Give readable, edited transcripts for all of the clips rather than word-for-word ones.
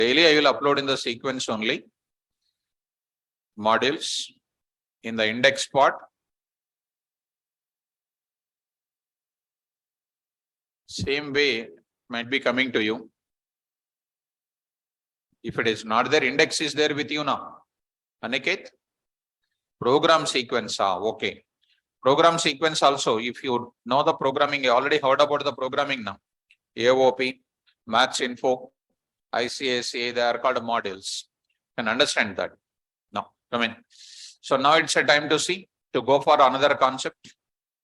Daily I will upload in the sequence only. Modules in the index part. Same way might be coming to you. If it is not there, index is there with you now. Aniket? Program sequence. Okay. Program sequence also, if you know the programming, you already heard about the programming now. AOP, Maths Info, ICSA, they are called modules. You can understand that. Now, come in. So now it's a time to go for another concept.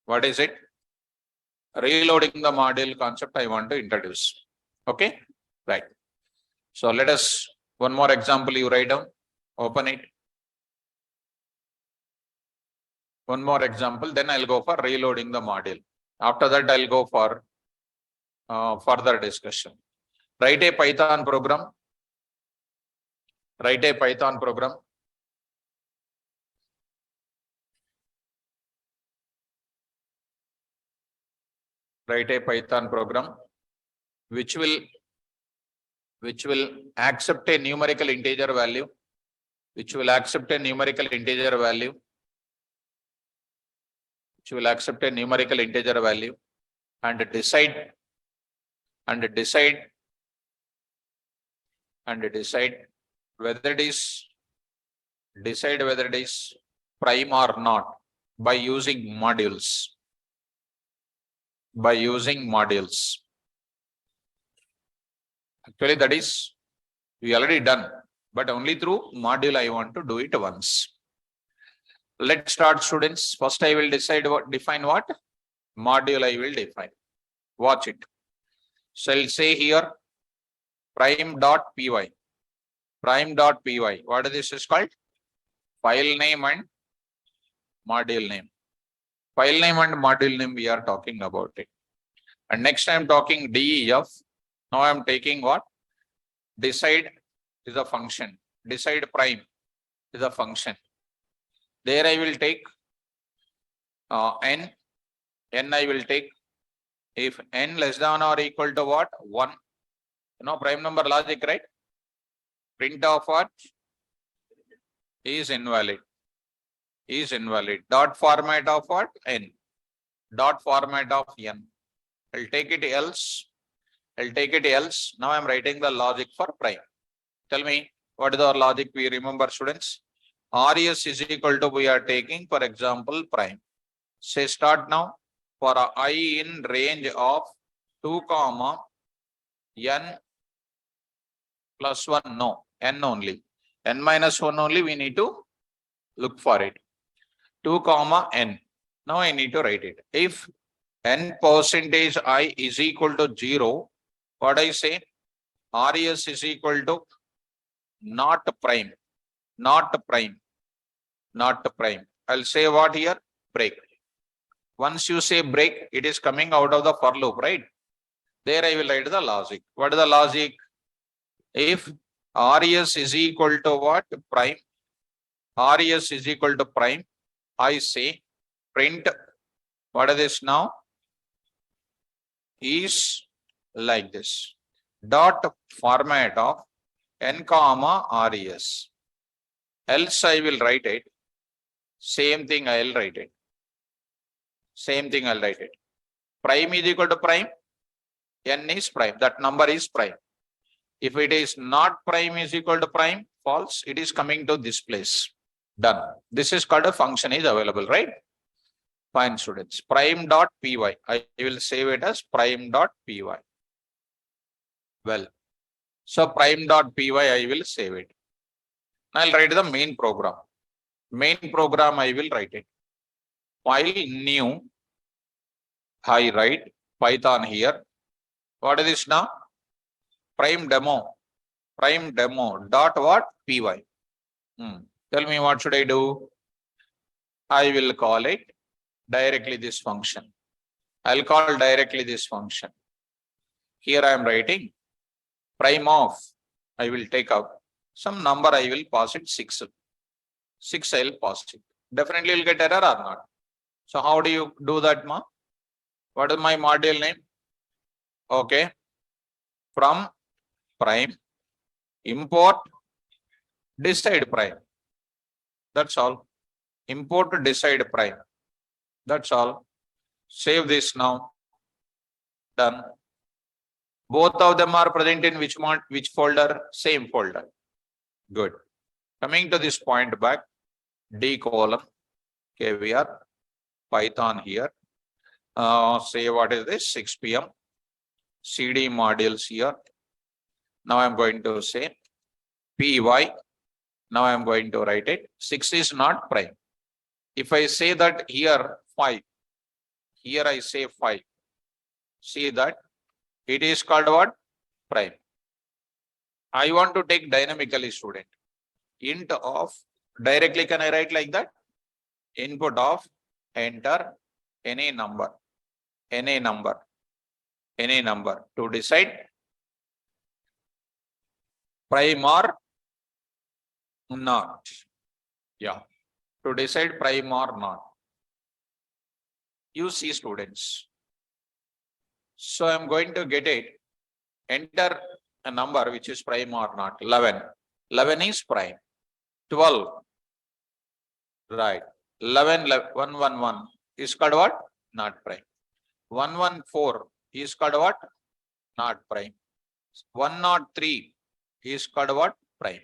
What is it? Reloading the module concept I want to introduce. Okay, right. So let us, one more example you write down, open it. One more example, then I'll go for reloading the module. After that, I'll go for further discussion. Write a Python program. Write a Python program. Write a Python program which will accept a numerical integer value. Which will accept a numerical integer value. Which will accept a numerical integer value and decide whether it is prime or not by using modules. Actually, that is we already done, but only through module I want to do it once. Let's start, students. First, I will define what module I will define. Watch it. So I'll say here prime.py. Prime.py. What is this is called? File name and module name. File name and module name we are talking about it. And next I am talking def. Now I am taking what? Decide is a function. Decide prime is a function. There I will take n. N I will take if n less than or equal to what? 1. You know prime number logic, right? Print of what? Is invalid. Is invalid. Dot format of what? N. Dot format of n. I'll take it else. Now I'm writing the logic for prime. Tell me, what is our logic? We remember, students. RES is equal to, we are taking, for example, prime. Say start now. For I in range of 2, n plus 1, no, n only. N minus 1 only, we need to look for it. 2, n. Now I need to write it. If n percentage I is equal to 0, what I say? RES is equal to not prime. I'll say what here? Break. Once you say break, it is coming out of the for loop, right? There I will write the logic. What is the logic? If RES is equal to what? Prime. RES is equal to prime. I say print. What is this now? Is like this. Dot format of n, RES. Else I will write it. Same thing I will write it. Prime is equal to prime. N is prime. That number is prime. If it is not prime is equal to prime, false, it is coming to this place. Done. This is called a function is available, right? Fine, students. Prime.py. I will save it as prime.py. Well, so prime.py I will save it. I'll write the main program. Main program I will write it. File new. I write Python here. What is this now? Prime demo dot what? Py. Tell me what should I do? I will call it directly this function. I'll call directly this function. Here I am writing prime of, I will take out some number, I will pass it 6. 6 I will pass it. Definitely you'll get error or not. So how do you do that, ma? What is my module name? Okay. From prime import, decide prime. That's all. Import, decide prime. That's all. Save this now. Done. Both of them are present in which folder? Same folder. Good. Coming to this point back, D column. Okay, we are Python here. Say what is this? 6 p.m. CD modules here. Now I'm going to say py. Now I'm going to write it. 6 is not prime. If I say that here 5, here I say 5. See that it is called what? Prime. I want to take dynamically, student. Int of, directly can I write like that? Input of, enter any number to decide prime or not. Yeah, to decide prime or not. You see, students. So I'm going to get it. Enter a number which is prime or not. 11. 11 is prime. 12. Right. 111 is called what? Not prime. 114 is called what? Not prime. 103 is called what? Prime.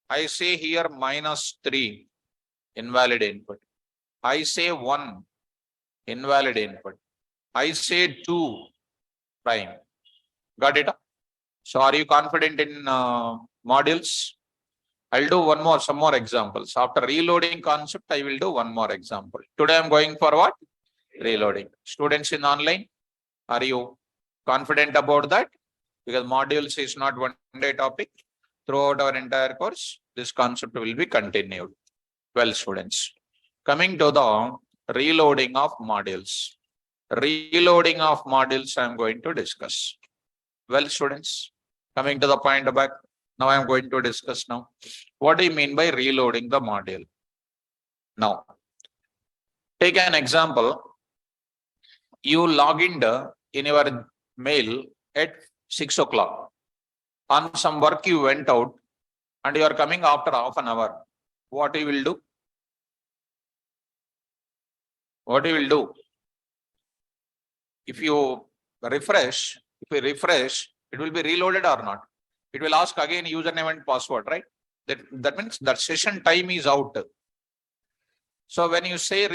I say here -3, invalid input. I say 1, invalid input. I say 2, prime. Got it? So are you confident in modules? I'll do some more examples. After reloading concept, I will do one more example. Today I'm going for what? Reloading. Students in online, are you confident about that? Because modules is not one day topic. Throughout our entire course, this concept will be continued. Well, students, coming to the reloading of modules. Reloading of modules I am going to discuss. Well, students, coming to the point back, now I am going to discuss now. What do you mean by reloading the module? Now, take an example. You log in your mail at 6 o'clock. On some work you went out and you are coming after half an hour. What you will do? What you will do? If you refresh, it will be reloaded or not. It will ask again username and password, right? That means that session time is out. So when you say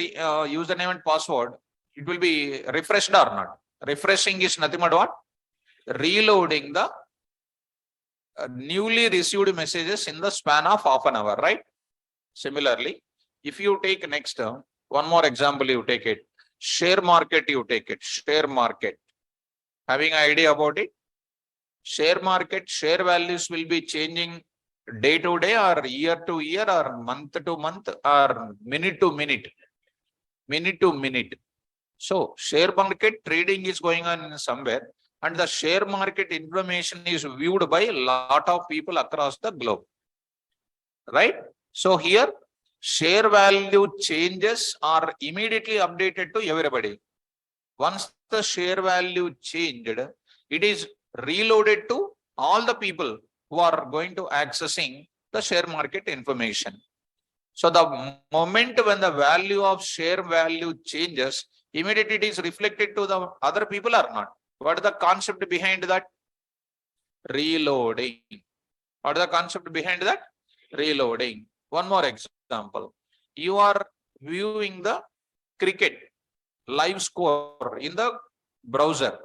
username and password, it will be refreshed or not. Refreshing is nothing but what? Reloading the newly received messages in the span of half an hour, right? Similarly, if you take next one more example, you take it. Share market, you take it. Share market. Having an idea about it? Share market, share values will be changing day to day or year to year or month to month or minute to minute. Minute to minute. So share market trading is going on somewhere and the share market information is viewed by a lot of people across the globe. Right? So here share value changes are immediately updated to everybody. Once the share value changed, it is reloaded to all the people who are going to accessing the share market information. So the moment when the value of share value changes, immediately it is reflected to the other people or not. What is the concept behind that? Reloading. What is the concept behind that? Reloading. One more example. You are viewing the cricket live score in the browser.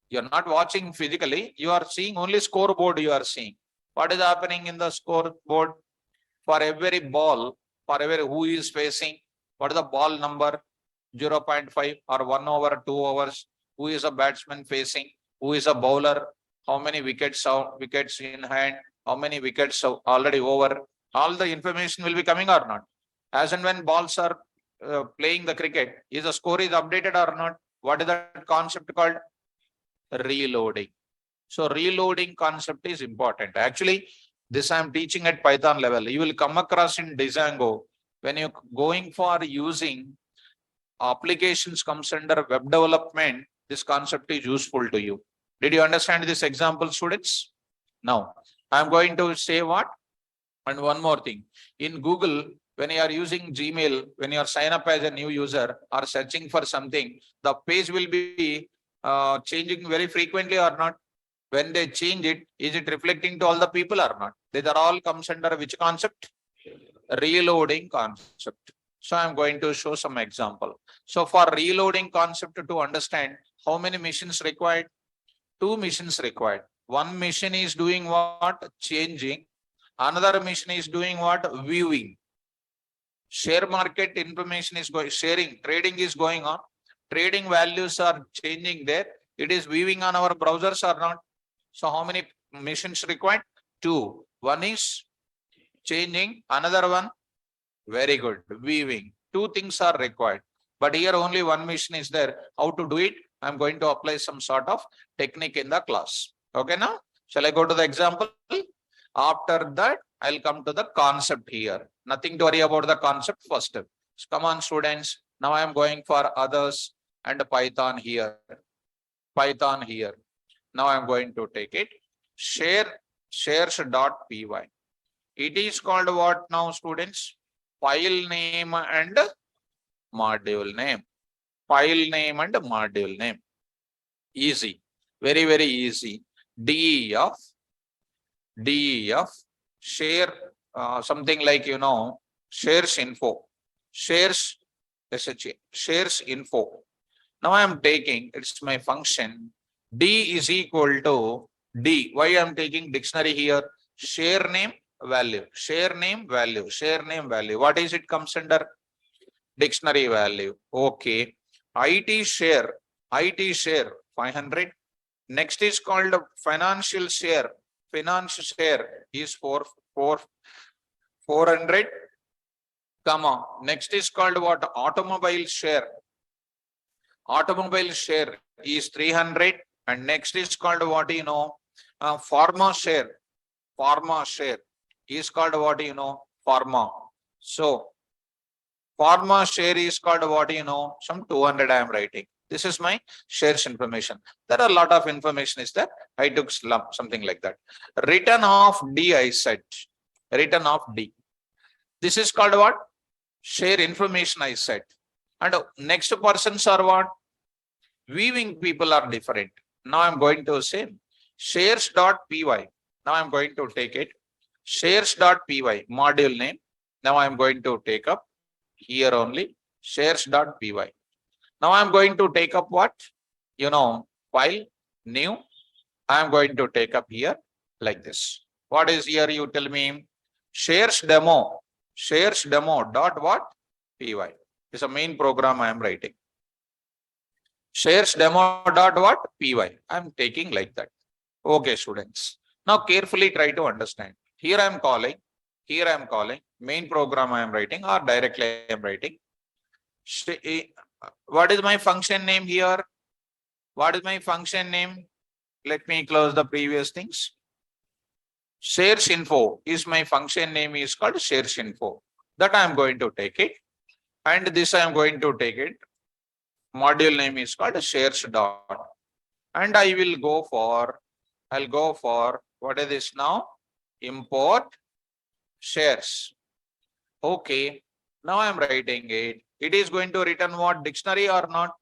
You are not watching physically. You are seeing only scoreboard you are seeing. What is happening in the scoreboard? For every ball, for every who is facing, what is the ball number? 0.5 or 1 over 2 overs. Who is a batsman facing? Who is a bowler? How many wickets in hand? How many wickets already over? All the information will be coming or not. As and when balls are playing the cricket, is the score is updated or not? What is that concept called? Reloading. So reloading concept is important. Actually, this I am teaching at Python level. You will come across in Django when you're going for using applications comes under web development. This concept is useful to you. Did you understand this example, students? Now, I'm going to say what? And one more thing. In Google, when you are using Gmail, when you are sign up as a new user or searching for something, the page will be changing very frequently or not? When they change it, is it reflecting to all the people or not? These are all comes under which concept? Reloading concept. So I'm going to show some example. So for reloading concept to understand how many machines required? 2 machines required. One machine is doing what? Changing. Another machine is doing what? Viewing. Share market information is going, sharing, trading is going on. Trading values are changing there. It is viewing on our browsers or not. So how many machines required? 2. One is changing, another one, very good, viewing. 2 things are required. But here only one machine is there. How to do it? I'm going to apply some sort of technique in the class. Okay now? Shall I go to the example? After that, I'll come to the concept here. Nothing to worry about the concept first. So come on, students. Now I am going for others and Python here. Python here. Now I'm going to take it. Shares.py. It is called what now, students? File name and module name. File name and module name. Easy. Very, very easy. DEF share something like, shares info, shares shares info. Now I am taking, it's my function, D is equal to D. Why I am taking dictionary here? Share name value, share name value, share name value. What is it comes under? Dictionary value. Okay. IT share 500. Next is called financial share. Financial share is 400. Come on. Next is called what? Automobile share. Automobile share is 300. And next is called what? Pharma share. Pharma share is called what? Pharma. So pharma share is called what? Some 200 I am writing. This is my shares information. There are a lot of information is there. I took slump, something like that. Return of D I said. Return of D. This is called what? Share information I said. And next persons are what? Viewing people are different. Now I'm going to say shares.py. Now I'm going to take it. Shares.py module name. Now I'm going to take up here only shares.py. Now I'm going to take up what? File, new. I'm going to take up here like this. What is here? You tell me. Shares demo dot what? Py. It's a main program I am writing. Shares demo dot what? Py. I'm taking like that. Okay, students. Now carefully try to understand. Here I am calling. Main program I am writing or directly I am writing. What is my function name here? What is my function name? Let me close the previous things. Shares info is my function name is called shares info. That I am going to take it. And this I am going to take it. Module name is called shares dot. And I'll go for what is this now? Import shares. Okay. Now I am writing it. It is going to return what? Dictionary or not?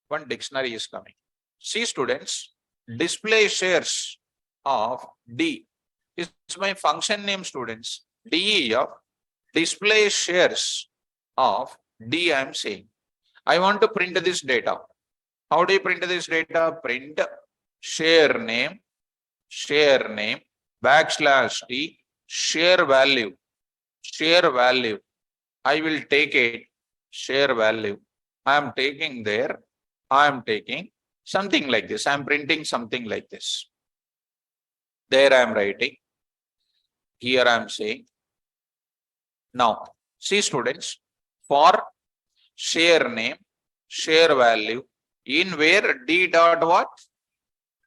One dictionary is coming. See, students, display shares of D is my function name, students. DEF display shares of D I am saying. I want to print this data. How do you print this data? Print share name \T share value. I will take it share value. I am taking there. I am taking something like this. I am printing something like this. There I am writing. Here I am saying. Now, see, students, for share name, share value, in where D dot what?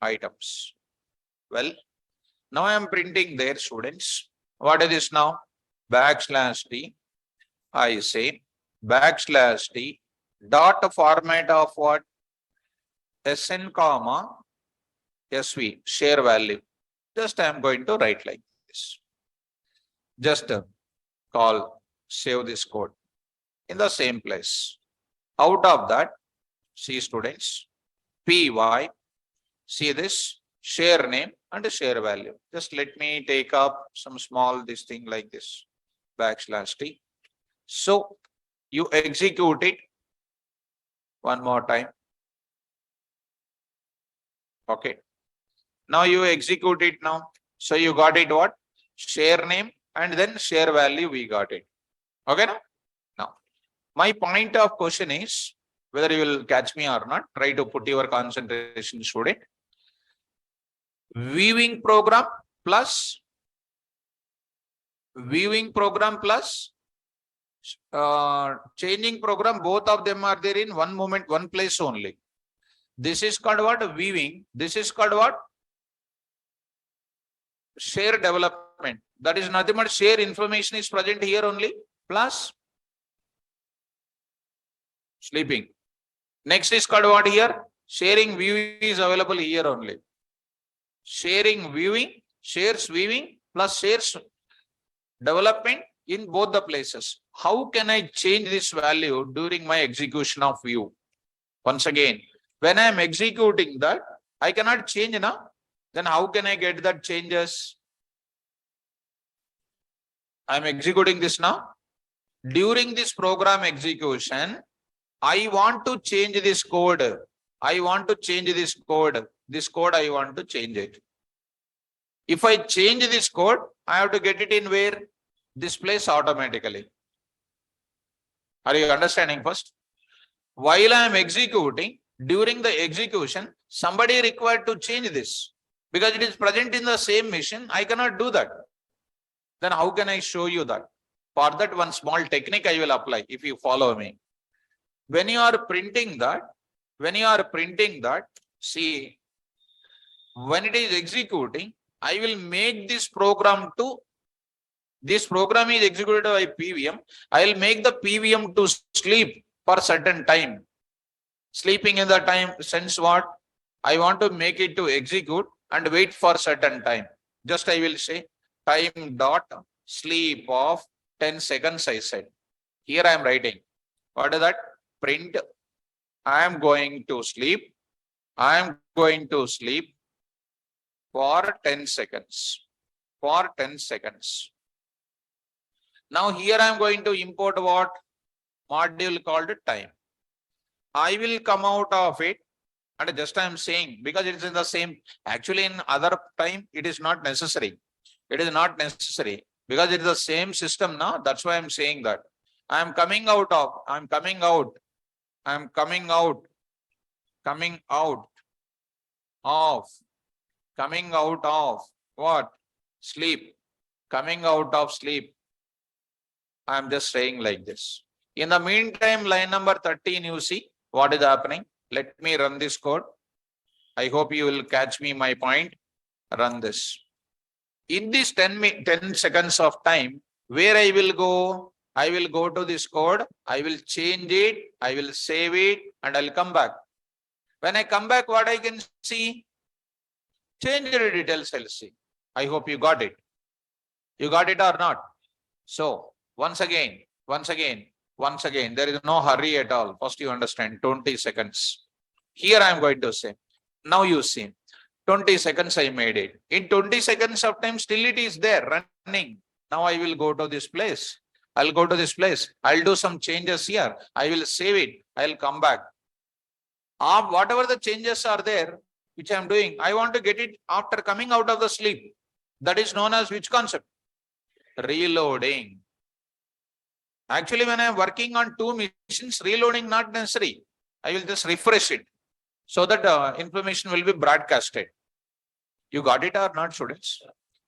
Items. Well, now I am printing there, students. What is this now? \T. I say \T dot format of what? SN comma SV, share value. Just I am going to write like this. Just save this code in the same place. Out of that, see students, py, see this, share name and share value. Just let me take up some small this thing like this, \t. So you execute it one more time. Okay. Now you execute it now. So you got it what? Share name and then share value we got it. Okay now my point of question is whether you will catch me or not. Try to put your concentration, student. Viewing program plus changing program, both of them are there in one moment, one place only. This is called what? Viewing. This is called what? Share development. That is nothing but share information is present here only, plus sleeping. Next is called what here? Sharing view is available here only. Sharing viewing, shares viewing plus shares development in both the places. How can I change this value during my execution of view? Once again, when I am executing that, I cannot change now. Then how can I get that changes? I am executing this now. During this program execution, I want to change this code. I want to change this code. This code I want to change it. If I change this code, I have to get it in where? This place automatically. Are you understanding first? While I am executing, during the execution, somebody required to change this. Because it is present in the same machine, I cannot do that. Then how can I show you that? For that, one small technique I will apply if you follow me. When you are printing that, see, when it is executing, I will make this program to, this program is executed by PVM. I will make the PVM to sleep for certain time. Sleeping in the time sense what? I want to make it to execute and wait for certain time. Just I will say time dot sleep of 10 seconds I said. Here I am writing. What is that? Print. I am going to sleep. I am going to sleep for 10 seconds. For 10 seconds. Now here I am going to import what? Module called time. I will come out of it and just I am saying because it is in the same, actually in other time it is not necessary. It is not necessary because it is the same system now. That's why I am saying that. I am coming out of what? Sleep. Coming out of sleep. I am just saying like this. In the meantime, line number 13, you see what is happening. Let me run this code. I hope you will catch me my point. Run this. In this 10 seconds of time, where I will go? I will go to this code. I will change it. I will save it and I'll come back. When I come back, what I can see? Change the details I'll see. I hope you got it. You got it or not? So, once again, there is no hurry at all. First you understand, 20 seconds. Here I am going to say, now you see, 20 seconds I made it. In 20 seconds of time, still it is there running. Now I will go to this place. I'll go to this place. I'll do some changes here. I will save it. I'll come back. Whatever the changes are there, which I'm doing, I want to get it after coming out of the sleep. That is known as which concept? Reloading. Actually, when I'm working on two machines, reloading not necessary. I will just refresh it so that information will be broadcasted. You got it or not, students?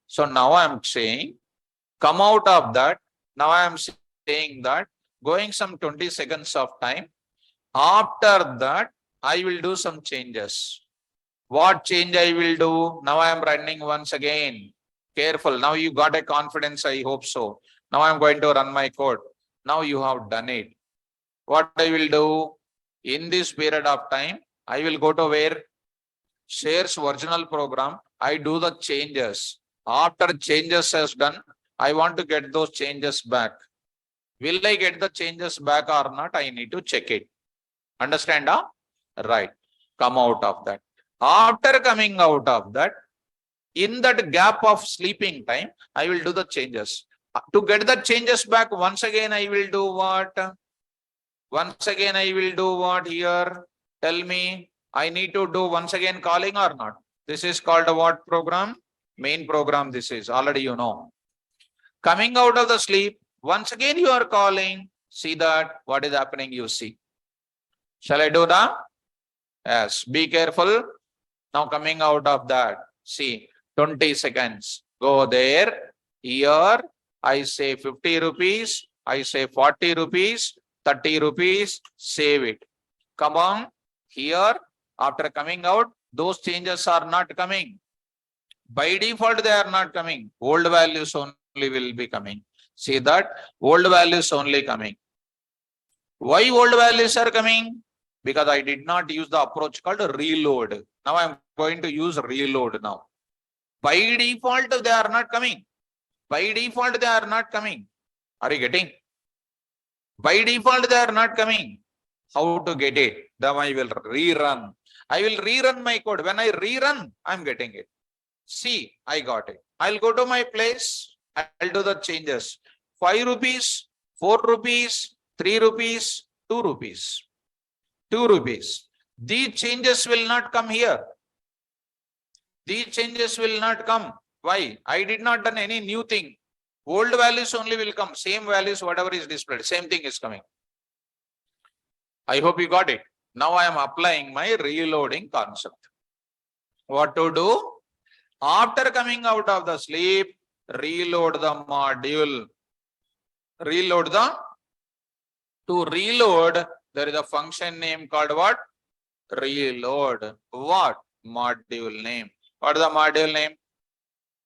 So now I'm saying, come out of that. Now I am saying that going some 20 seconds of time. After that, I will do some changes. What change I will do? Now I am running once again. Careful. Now you got a confidence. I hope so. Now I'm going to run my code. Now you have done it. What I will do? In this period of time, I will go to where? shares original program. I do the changes. After changes is done, I want to get those changes back. Will I get the changes back or not? I need to check it. Understand? Right. Come out of that. After coming out of that, in that gap of sleeping time, I will do the changes. To get the changes back, once again, I will do what? Once again, I will do what here? Tell me, I need to do once again calling or not? This is called a what program? Main program this is, already you know. Coming out of the sleep, once again you are calling. See that, what is happening, you see. Shall I do that? Yes, be careful. Now coming out of that, see, 20 seconds. Go there, here, I say 50 rupees, I say 40 rupees, 30 rupees, save it. Come on, here, after coming out, those changes are not coming. By default, they are not coming. Old values only will be coming. See that, old values only coming. Why old values are coming? Because I did not use the approach called reload. Now I am going to use reload now. By default, they are not coming. By default, they are not coming. Are you getting? By default, they are not coming. How to get it? Then I will rerun. I will rerun my code. When I rerun, I'm getting it. See, I got it. I'll go to my place. I'll do the changes. 5 rupees, 4 rupees, 3 rupees, 2 rupees. 2 rupees. These changes will not come here. These changes will not come. Why? I did not done any new thing. Old values only will come. Same values, whatever is displayed. Same thing is coming. I hope you got it. Now I am applying my reloading concept. What to do? After coming out of the sleep, reload the module. Reload the. To reload, there is a function name called what? Reload. What? Module name. What is the module name?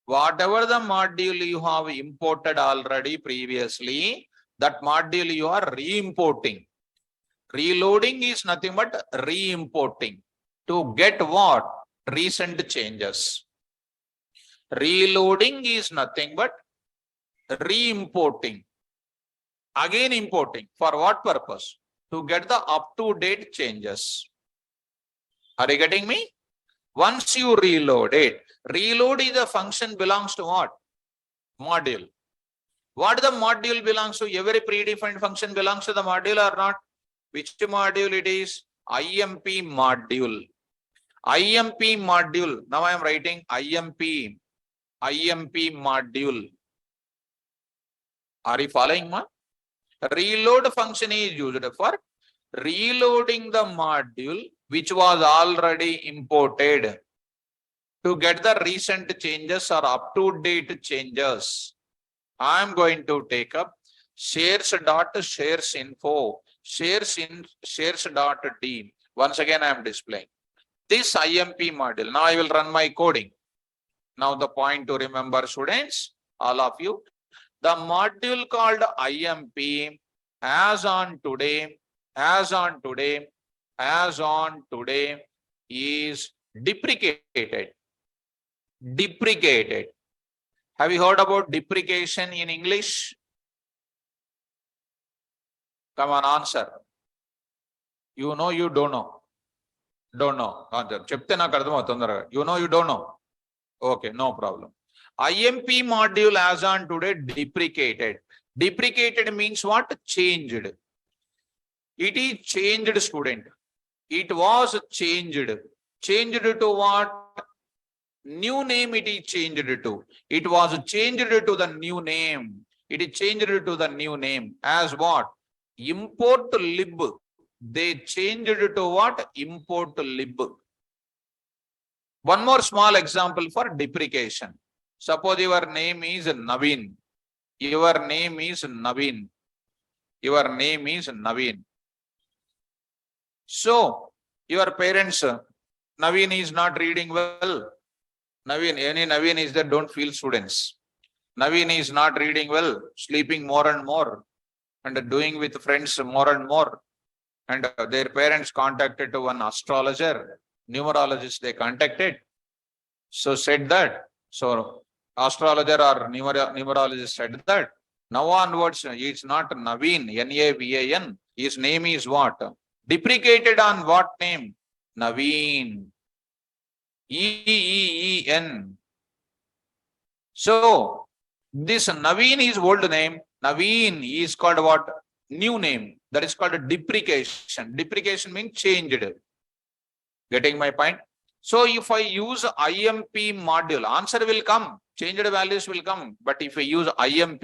Whatever the module you have imported already previously, that module you are re-importing. Reloading is nothing but re-importing. To get what? Recent changes. Reloading is nothing but re-importing. Again importing. For what purpose? To get the up-to-date changes. Are you getting me? Once you reload it, reload is a function belongs to what? Module. What the module belongs to? Every predefined function belongs to the module or not? Which module it is? IMP module. IMP module. Now I am writing IMP. IMP module. Are you following me? Reload function is used for reloading the module which was already imported to get the recent changes or up-to-date changes. I am going to take up shares.sharesinfo, shares.d. Once again, I am displaying this IMP module. Now I will run my coding. Now the point to remember, students, all of you, the module called IMP as on today is deprecated. Deprecated. Have you heard about deprecation in English? Come on, answer. You know, you don't know. Don't know. You know, you don't know. Okay, no problem. IMP module as on today deprecated. Deprecated means what? Changed. It is changed, student. It was changed. Changed to what? New name it is changed to. It was changed to the new name. It is changed to the new name. As what? Import lib. They changed to what? Import lib. One more small example for deprecation. Suppose your name is Naveen. Your name is Naveen. Your name is Naveen. So, your parents, Naveen is not reading well. Naveen, any Naveen is there, don't feel students. Naveen is not reading well, sleeping more and more, and doing with friends more and more. And their parents contacted to one astrologer. numerologist they contacted. So said that. So astrologer or numerologist said that now onwards it's not Naveen, Navan. His name is what? Deprecated on what name? Naveen. Eeen. So this Naveen is old name. Naveen is called what? New name. That is called a deprecation. Deprecation means changed. Getting my point? So if I use IMP module, answer will come, changed values will come. But if I use IMP,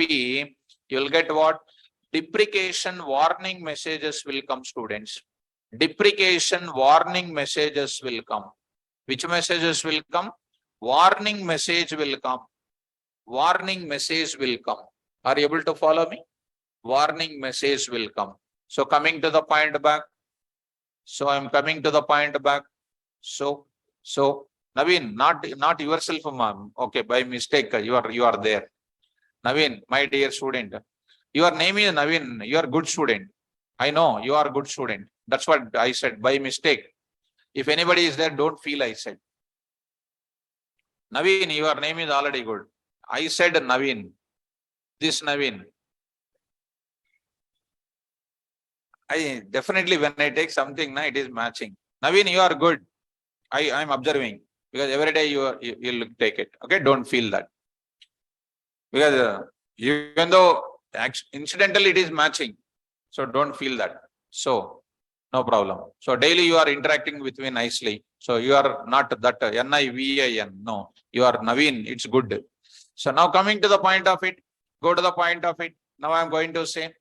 you will get what? Deprecation warning messages will come, students. Deprecation warning messages will come. Which messages will come? Warning message will come. Warning message will come. Are you able to follow me? Warning message will come. So coming to the point back. So I am coming to the point back. So Naveen, not yourself, ma'am. Okay, by mistake, you are there. Naveen, my dear student, your name is Naveen. You are good student. I know you are good student. That's what I said by mistake. If anybody is there, don't feel I said. Naveen, your name is already good. I said Naveen. This Naveen. I definitely when I take something, it is matching. Naveen, you are good. I am observing because every day you'll take it. Okay, don't feel that because even though incidentally it is matching, so don't feel that. So no problem. So daily you are interacting with me nicely. So you are not that Nivin. No, you are Naveen. It's good. So now coming to the point of it, go to the point of it. Now I am going to say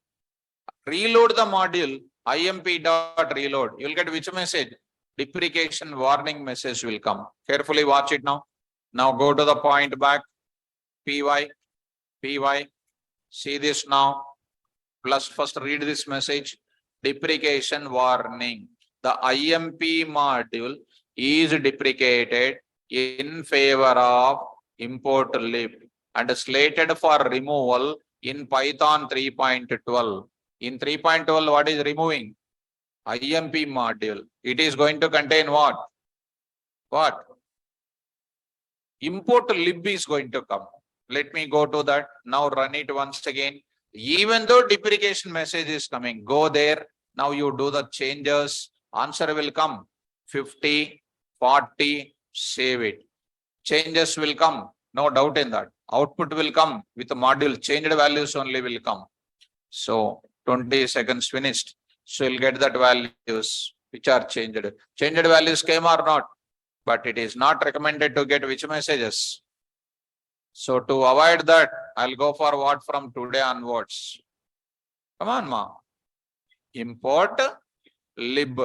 reload the module imp.reload. You'll get which message? Deprecation warning message will come. Carefully watch it now. Now go to the point back. Py. See this now. Plus first read this message. Deprecation warning. The IMP module is deprecated in favor of import lib and slated for removal in Python 3.12. In 3.12, what is removing? IMP module. It is going to contain what? What? Import lib is going to come. Let me go to that. Now run it once again. Even though deprecation message is coming, go there. Now you do the changes. Answer will come. 50, 40, save it. Changes will come. No doubt in that. Output will come with the module. Changed values only will come. So 20 seconds finished. So you'll get that values which are changed. Changed values came or not, but it is not recommended to get which messages. So to avoid that, I'll go for what from today onwards. Come on, ma. Import lib.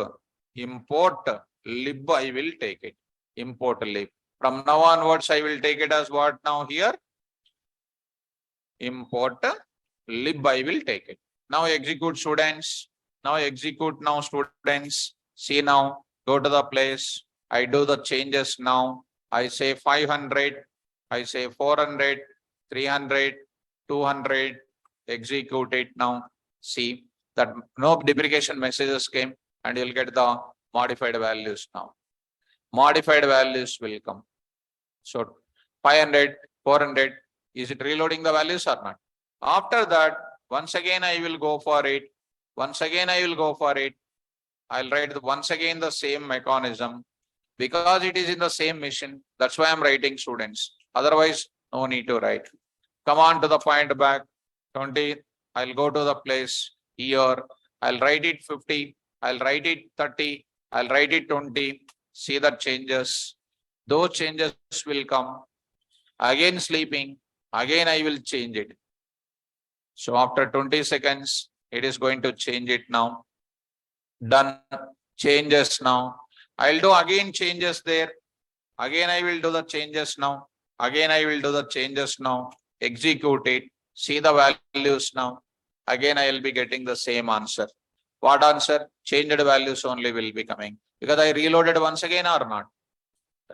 Import lib, I will take it. Import lib. From now onwards, I will take it as what now here? Import lib, I will take it. Now execute students. Now execute now students. See now, go to the place. I do the changes now. I say 500. I say 400, 300, 200. Execute it now. See that no deprecation messages came and you'll get the modified values now. Modified values will come. So 500, 400. Is it reloading the values or not? After that, once again I will go for it. Once again I will go for it. I'll write once again the same mechanism because it is in the same mission. That's why I'm writing students. Otherwise, no need to write. Come on to the point back. 20. I'll go to the place here. I'll write it 50. I'll write it 30. I'll write it 20. See the changes. Those changes will come. Again sleeping. Again I will change it. So after 20 seconds, it is going to change it now. Done. Changes now. I'll do again changes there. Again I will do the changes now. Again I will do the changes now. Execute it. See the values now. Again I will be getting the same answer. What answer? Changed values only will be coming. Because I reloaded once again or not?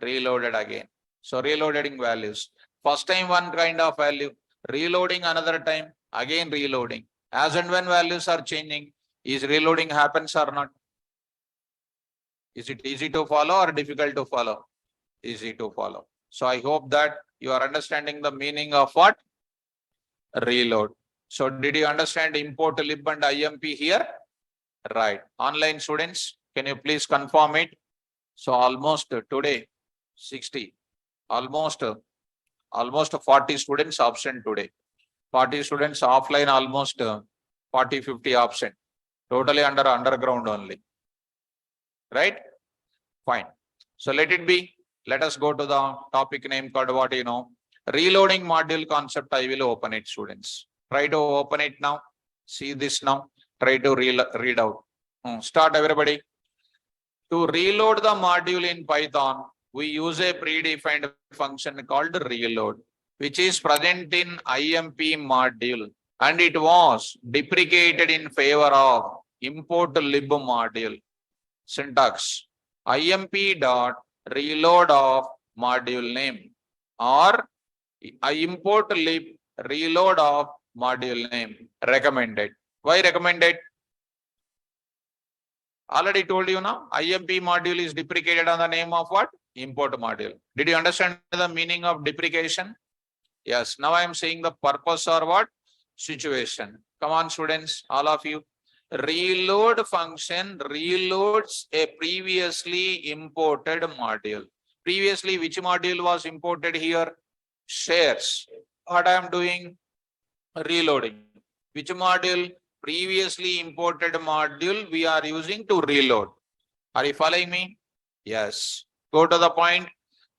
Reloaded again. So reloading values. First time one kind of value. Reloading another time. Again reloading. As and when values are changing, is reloading happens or not? Is it easy to follow or difficult to follow? Easy to follow. So I hope that you are understanding the meaning of what? Reload. So did you understand import lib and IMP here? Right. Online students, can you please confirm it? So almost today, 60, almost 40 students absent today. 40 students offline, almost 40, 50 absent. Totally underground only. Right? Fine. So let it be. Let us go to the topic name called what you know. Reloading module concept. I will open it, students. Try to open it now. See this now. Try to read out. Start everybody. To reload the module in Python, we use a predefined function called reload, which is present in IMP module, and it was deprecated in favor of import lib module. Syntax: IMP dot reload of module name, or I import lib reload of module name. Recommended. Why recommended? Already told you now, IMP module is deprecated on the name of what? Import module. Did you understand the meaning of deprecation? Yes. Now I am saying the purpose or what? Situation. Come on, students, all of you. Reload function reloads a previously imported module. Previously, which module was imported here? Shares. What I am doing? Reloading. Which module? Previously imported module we are using to reload. Are you following me? Yes. Go to the point.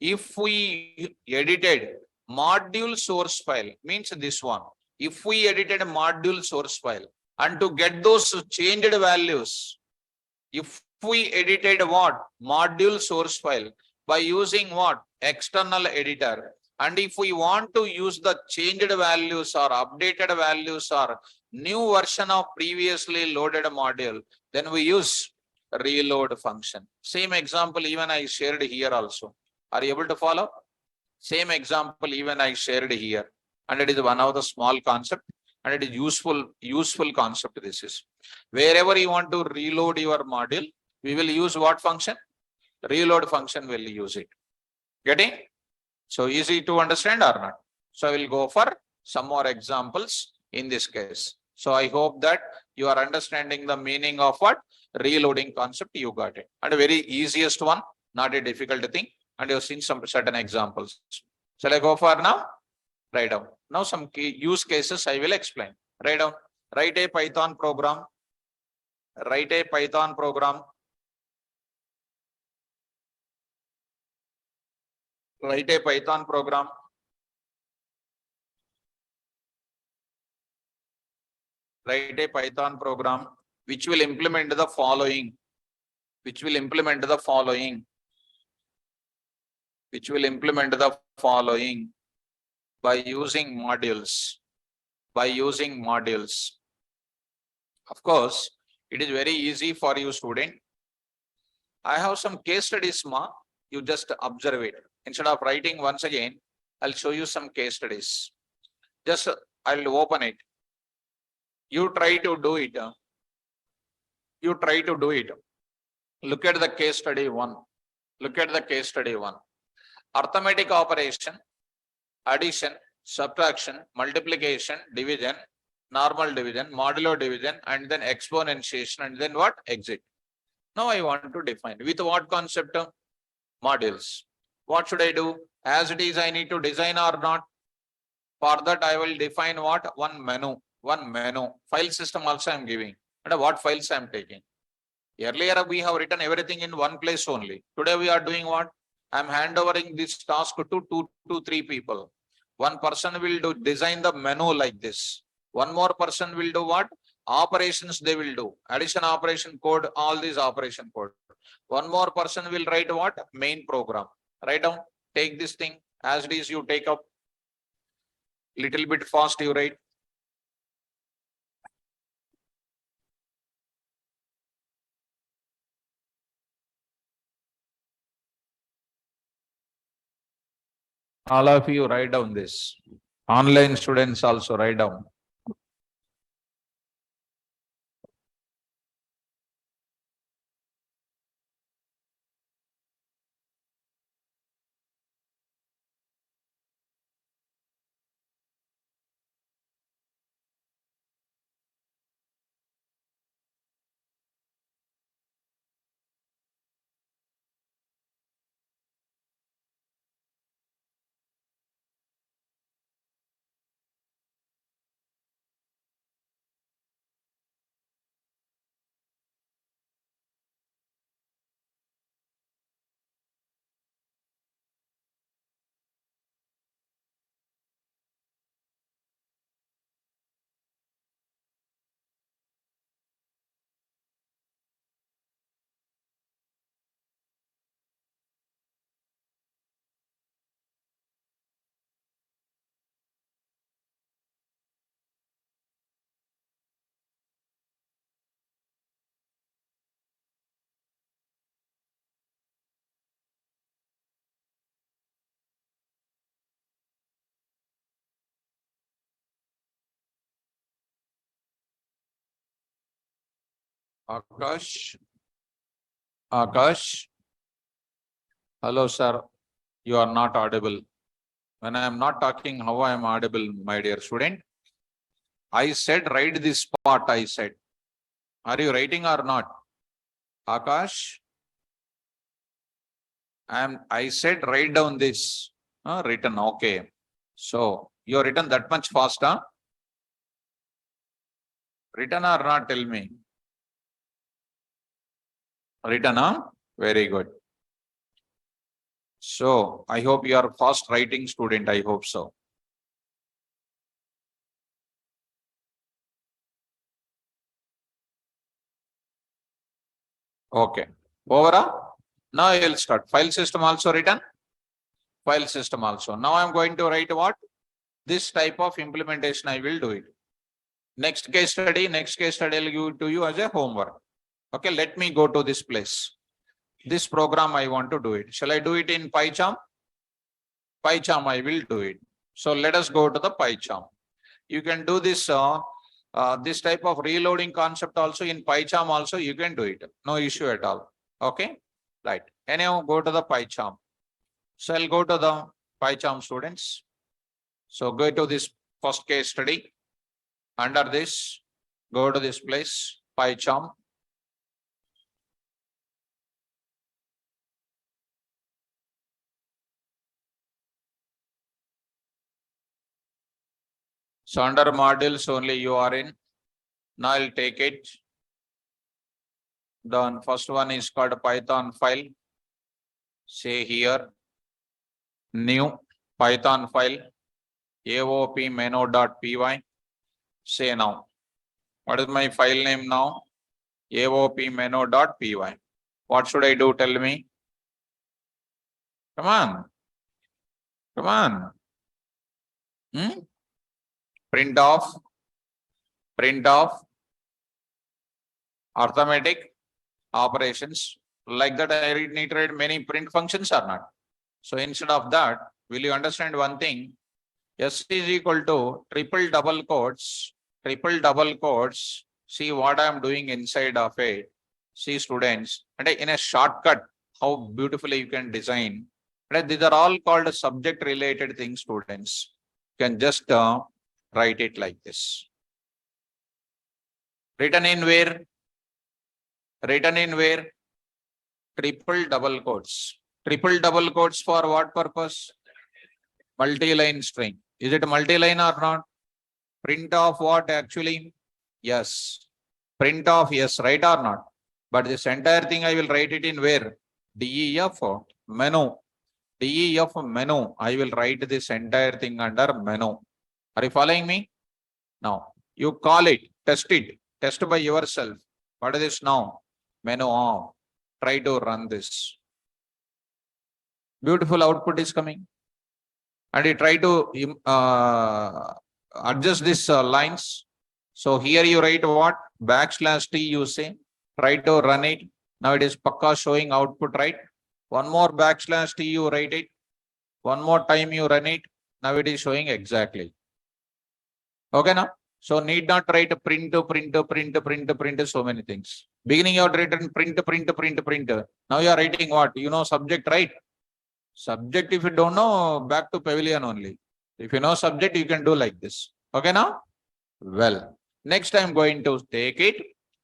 If we edited module source file, means this one. If we edited a module source file and to get those changed values, if we edited what? Module source file by using what? External editor. And if we want to use the changed values or updated values or new version of previously loaded module, then we use reload function. Same example even I shared here also. Are you able to follow? Same example even I shared here. And it is one of the small concept, and it is useful concept this is. Wherever you want to reload your module, we will use what function? Reload function will use it. Getting? So easy to understand or not? So I will go for some more examples in this case. So I hope that you are understanding the meaning of what? Reloading concept, you got it. And a very easiest one, not a difficult thing. And you have seen some certain examples. Shall I go for now? Write down. Now some key use cases I will explain. Write down. Write a Python program. Write a Python program. Write a Python program. Write a Python program which will implement the following. Which will implement the following. Which will implement the following by using modules. By using modules. Of course, it is very easy for you, student. I have some case studies, ma. You just observe it. Instead of writing once again, I'll show you some case studies. Just I'll open it. You try to do it. You try to do it. Look at the case study 1. Look at the case study 1. Arithmetic operation, addition, subtraction, multiplication, division, normal division, modulo division, and then exponentiation, and then what? Exit. Now I want to define. With what concept? Modules. What should I do? As it is, I need to design or not? For that, I will define what? One menu. One menu. File system also I am giving. And what files I am taking. Earlier, we have written everything in one place only. Today, we are doing what? I am handovering this task to 2 to 3 people. One person will do design the menu like this. One more person will do what? Operations they will do. Addition operation code, all these operation code. One more person will write what? Main program. Write down. Take this thing. As it is, you take up. Little bit fast, you write. All of you write down this. Online students also write down. Akash. Akash. Hello, sir. You are not audible. When I am not talking, how I am audible, my dear student? I said, write this part, I said. Are you writing or not? Akash? I said, write down this. Written, okay. So, you are written that much fast, huh? Written or not, tell me. Written, huh? Very good. So, I hope you are fast writing student. I hope so. Okay. Over. Now I will start. File system also written. File system also. Now I am going to write what? This type of implementation I will do it. Next case study I will give to you as a homework. Okay, let me go to this place. This program I want to do it. Shall I do it in PyCharm? PyCharm I will do it. So let us go to the PyCharm. You can do this this type of reloading concept also in PyCharm also you can do it. No issue at all. Okay, right. Anyhow, go to the PyCharm. So I'll go to the PyCharm students. So go to this first case study. Under this, go to this place, PyCharm. So under modules only you are in. Now I'll take it. The first one is called Python file. Say here, new Python file, AOP menu.py. Say now. What is my file name now? AOP menu.py. What should I do? Tell me. Come on. Come on. Print off arithmetic operations. Like that, I need to write many print functions or not. So instead of that, will you understand one thing? S is equal to triple double quotes. See what I am doing inside of it. See students, and in a shortcut, how beautifully you can design. And these are all called subject related things, students. You can just write it like this. Written in where? Written in where? Triple double quotes. Triple double quotes for what purpose? Multi-line string. Is it multi-line or not? Print of what actually? Yes. Print of yes, right or not? But this entire thing I will write it in where? DEF menu. DEF menu. I will write this entire thing under menu. Are you following me? Now, you call it, test by yourself. What is this now? Menu on. Try to run this. Beautiful output is coming. And you try to adjust these lines. So here you write what? \t you say. Try to run it. Now it is pakka showing output, right? One more \t you write it. One more time you run it. Now it is showing exactly. Okay now? So need not write print, so many things. Beginning you have written print. Now you are writing what? You know subject, right? Subject, if you don't know, back to pavilion only. If you know subject, you can do like this. Okay now? Well, next I'm going to take it.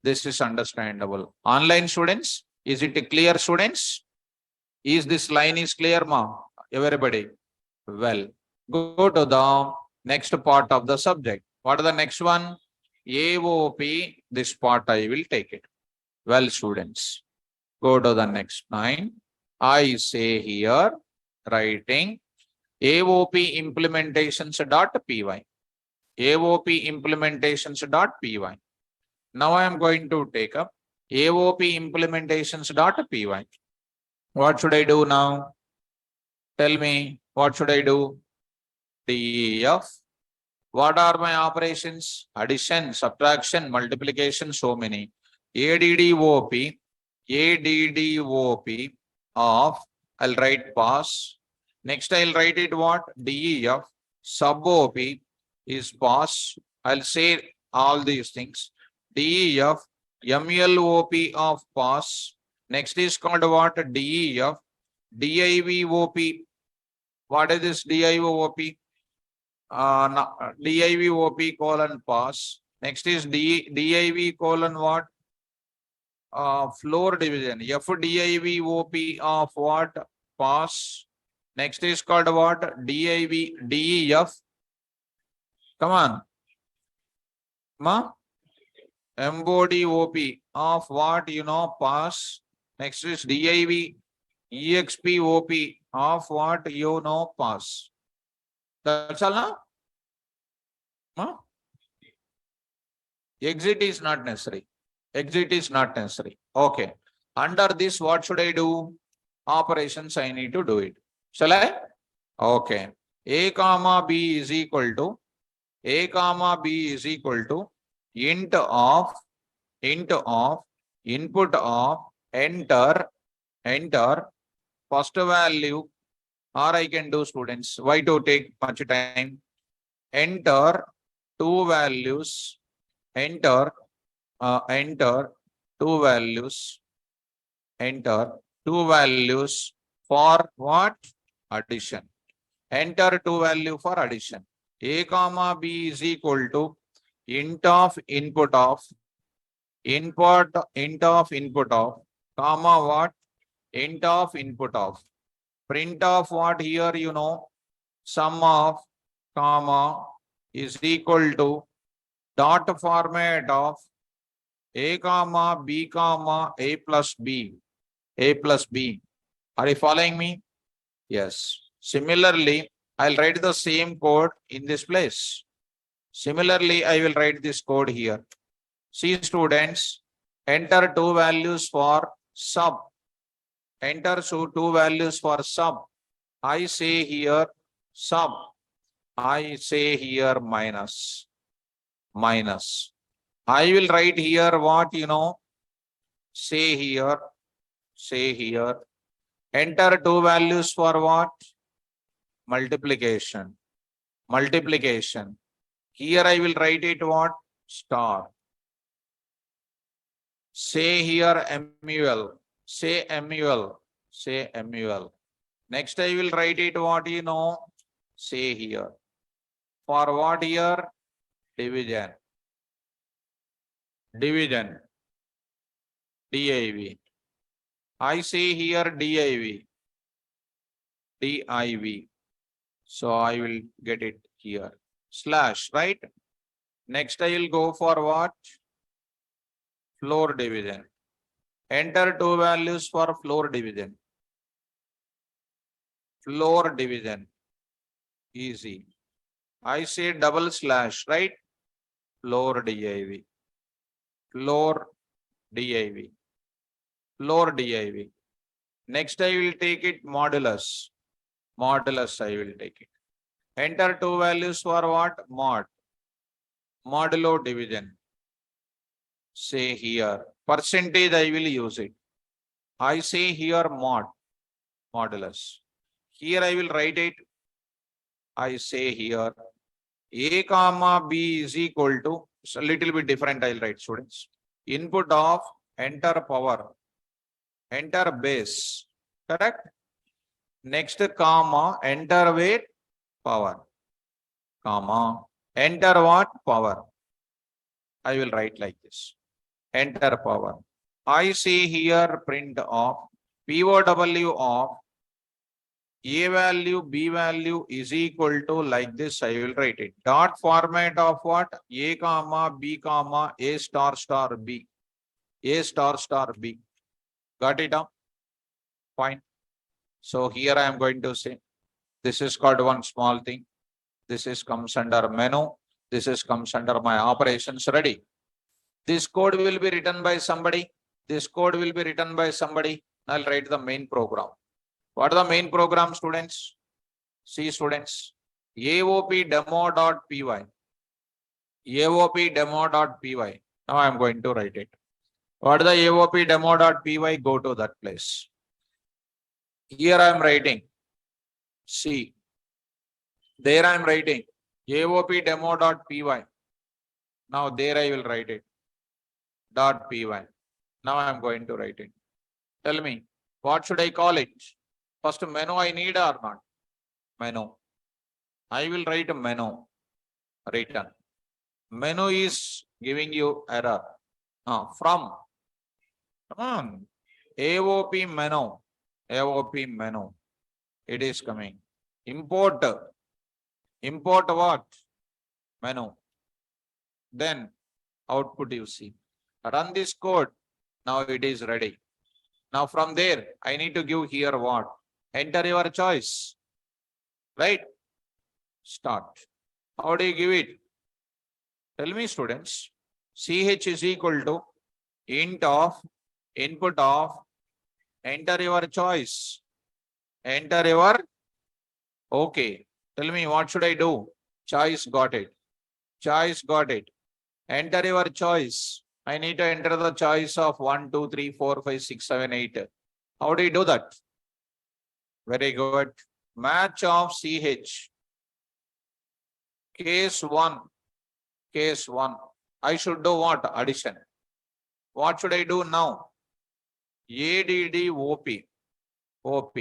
This is understandable. Online students, is it clear, students? Is this line is clear, ma? Everybody? Well, go to the next part of the subject. What is the next one? AOP, this part I will take it. Well, students, go to the next line. I say here, writing AOP implementations.py. AOP implementations.py. Now I am going to take up AOP implementations.py. What should I do now? Tell me, what should I do? DEF. What are my operations? Addition, subtraction, multiplication, so many. ADDOP of, I'll write pass. Next I'll write it what? DEF. Sub-OP is pass. I'll say all these things. DEF MLOP of pass. Next is called what? DEF. DIVOP. What is this DIVOP? DIVOP colon pass. Next is DIV colon what? Floor division. FDIVOP of what? Pass. Next is called what? DEF. Come on. Ma? MBODOP of what? Pass. Next is DIV. EXPOP of what? Pass. That's all now? Huh? Exit is not necessary. Exit is not necessary. Okay. Under this, what should I do? Operations, I need to do it. Shall I? Okay. A comma B is equal to int of input of enter first value, or I can do, students, why to take much time? Enter two values, enter two values for what? Addition. Enter two value for addition. A comma B is equal to int of input of comma what? Int of input of print of what? Here sum of comma is equal to dot format of A comma B comma A plus B. Are you following me? Yes. Similarly, I'll write the same code in this place. Similarly, I will write this code here. See, students, enter two values for sub. Enter two values for sub. I say here sub. I say here minus. I will write here what? Say here. Enter two values for what? Multiplication. Here I will write it what? Star. Say here MUL. Say MUL. Next I will write it what? Say here. For what here? Division. DIV. I say here DIV. So I will get it here. Slash, right? Next I will go for what? Floor division. Enter two values for floor division. Easy. I say double slash, right? Floor DIV. Next I will take it modulus. I will take it. Enter two values for what? Modulo division. Say here. Percentage I will use it. I say here modulus. Here I will write it. I say here A comma B is equal to, it's a little bit different, I'll write, students. Input of enter power. Enter base. Correct? Next comma enter weight power. Comma enter what? Power. I will write like this. Enter power. I say here print of POW of A value, B value is equal to, like this, I will write it. Dot format of what? A comma B comma A star star B. A star star B. Got it up? Fine. So here I am going to say, this is called one small thing. This is comes under menu. This is comes under my operations ready. This code will be written by somebody. I'll write the main program. What are the main program, students? See, students, AOP demo.py. Now I am going to write it. What is the AOP demo.py? Go to that place. Here I am writing. See, there I am writing AOP demo.py. Now there I will write it. dot P1. Now I am going to write it. Tell me, what should I call it? First menu I need or not? Menu. I will write menu. Written. Menu is giving you error. From. Come on. AOP menu. AOP menu. It is coming. Import. Import what? Menu. Then output you see. Run this code. Now it is ready. Now from there, I need to give here what? Enter your choice. Right? Start. How do you give it? Tell me, students. CH is equal to int of input of enter your choice. Enter your okay. Tell me what should I do? Choice got it. Choice got it. Enter your choice. I need to enter the choice of 1, 2, 3, 4, 5, 6, 7, 8. How do you do that? Very good. Match of CH. Case 1. Case 1. I should do what? Addition. What should I do now? ADD OP. OP.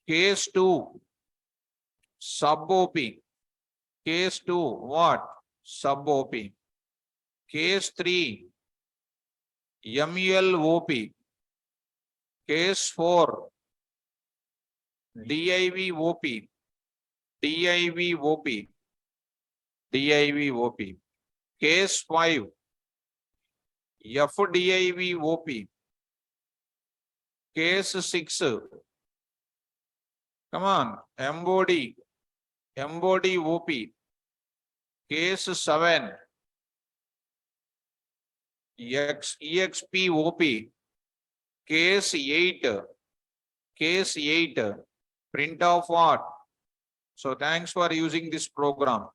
Case 2. Sub OP. Case 2. What? Sub OP. Case 3. MUL-OP. Case 4. DIV-OP. DIV-OP. DIV-OP. Case 5. FDIV-OP. Case 6. Come on. MBOD. MBOD-OP. Case 7. EXP-OP. Case 8. Case 8. Print of what? So thanks for using this program.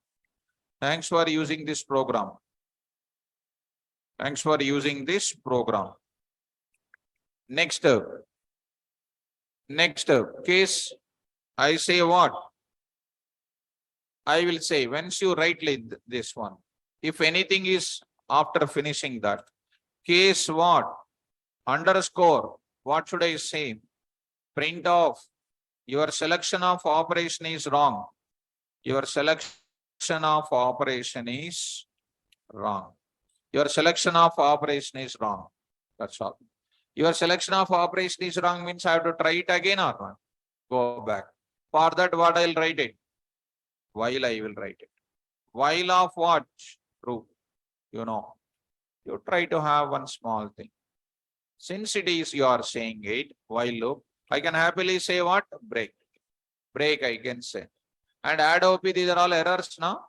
Thanks for using this program. Thanks for using this program. Next case, I say what? I will say, once you write like this one, if anything is after finishing that, case what? Underscore, what should I say? Print off, your selection of operation is wrong. Your selection of operation is wrong. Your selection of operation is wrong. That's all. Your selection of operation is wrong means I have to try it again or not? Go back. For that, what I'll write it? While I will write it. While of what? True. You know, you try to have one small thing. Since it is you are saying it, while loop, I can happily say what? Break. Break I can say. And add OP, these are all errors now.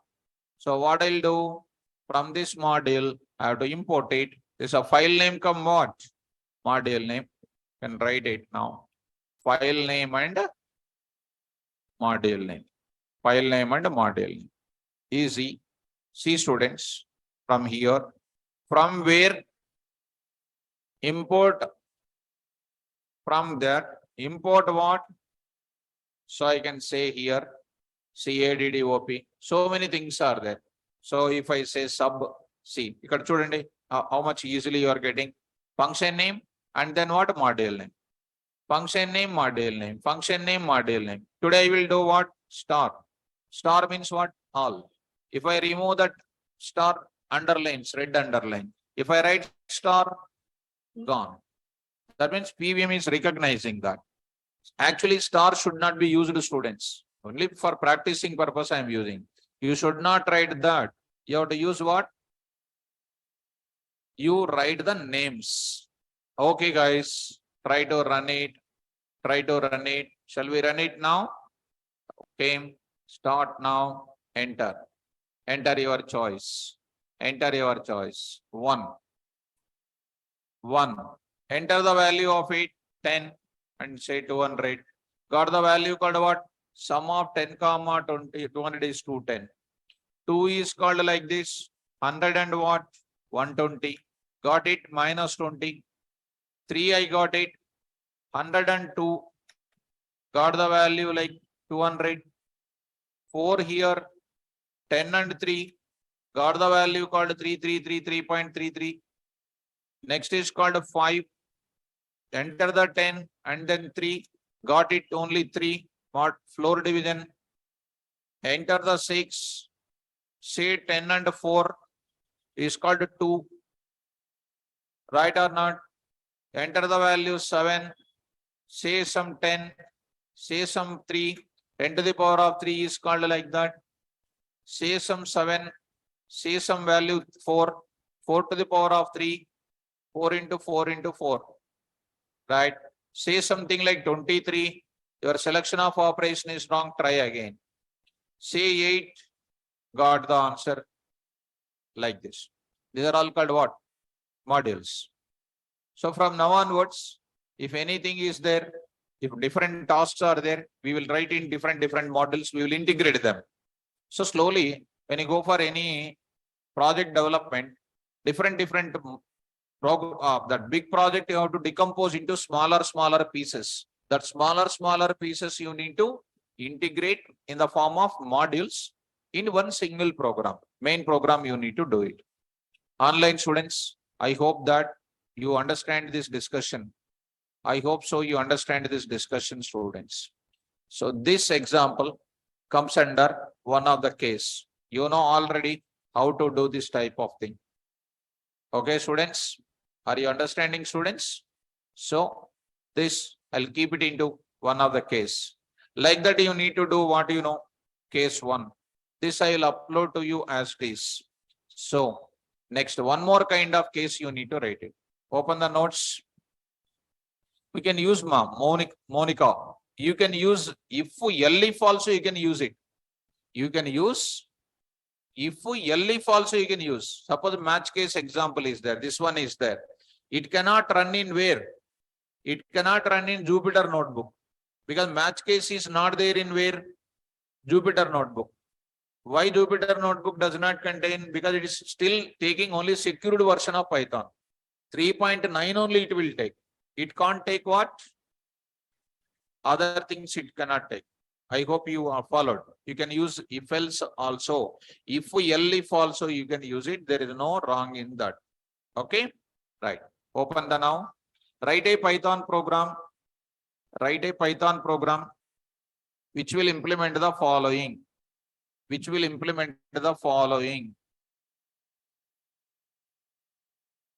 So what I'll do? From this module, I have to import it. This is a file name come what? Module name. You can write it now. File name and module name. File name and module name. Easy. See students, from here, from where import, from there, import what? So I can say here, CADDOP. So many things are there. So if I say sub C, ikkada chudandi how much easily you are getting. Function name and then what? Module name. Function name, module name. Function name, module name. Today I will do what? Star. Star means what? All. If I remove that star, underlines, red underline. If I write star, gone. That means PVM is recognizing that. Actually, star should not be used to students. Only for practicing purpose I am using. You should not write that. You have to use what? You write the names. Okay, guys. Try to run it. Try to run it. Shall we run it now? Okay. Start now. Enter. Enter your choice. Enter your choice. 1. 1. Enter the value of it. 10. And say 200. Got the value called what? Sum of 10 comma 20. 200 is 210. 2 is called like this. 100 and what? 120. Got it? Minus 20. 3 I got it. 102. Got the value like 200. 4 here. 10 and 3. Got the value called 3333.33. Next is called 5. Enter the 10 and then 3. Got it only 3. What floor division? Enter the 6. Say 10 and 4 is called 2. Right or not? Enter the value 7. Say some 10. Say some 3. 10 to the power of 3 is called like that. Say some 7. Say some value 4. 4 to the power of 3. 4 into 4 into 4. Right? Say something like 23. Your selection of operation is wrong. Try again. Say 8. Got the answer like this. These are all called what? Modules. So from now onwards, if anything is there, if different tasks are there, we will write in different models. We will integrate them. So slowly, when you go for any project development, different that big project you have to decompose into smaller pieces. That smaller pieces you need to integrate in the form of modules in one single program. Main program you need to do it. Online students, I hope that you understand this discussion. I hope so you understand this discussion, students. So this example comes under one of the case. You know already how to do this type of thing. Okay, students, are you understanding, students? So this I'll keep it into one of the case. Like that you need to do what you know, case 1. This I will upload to you as this. So next, one more kind of case you need to write it. Open the notes. We can use Monica. You can use if also you can use it. You can use if also you can use. Suppose match case example is there. This one is there. It cannot run in where? It cannot run in Jupyter notebook because match case is not there in where? Jupyter notebook. Why Jupyter notebook does not contain? Because it is still taking only secured version of Python. 3.9 only it will take. It can't take what? Other things it cannot take. I hope you are followed. You can use if else also. If also you can use it. There is no wrong in that. Okay? Right. Open the now. Write a Python program. Write a Python program which will implement the following. Which will implement the following.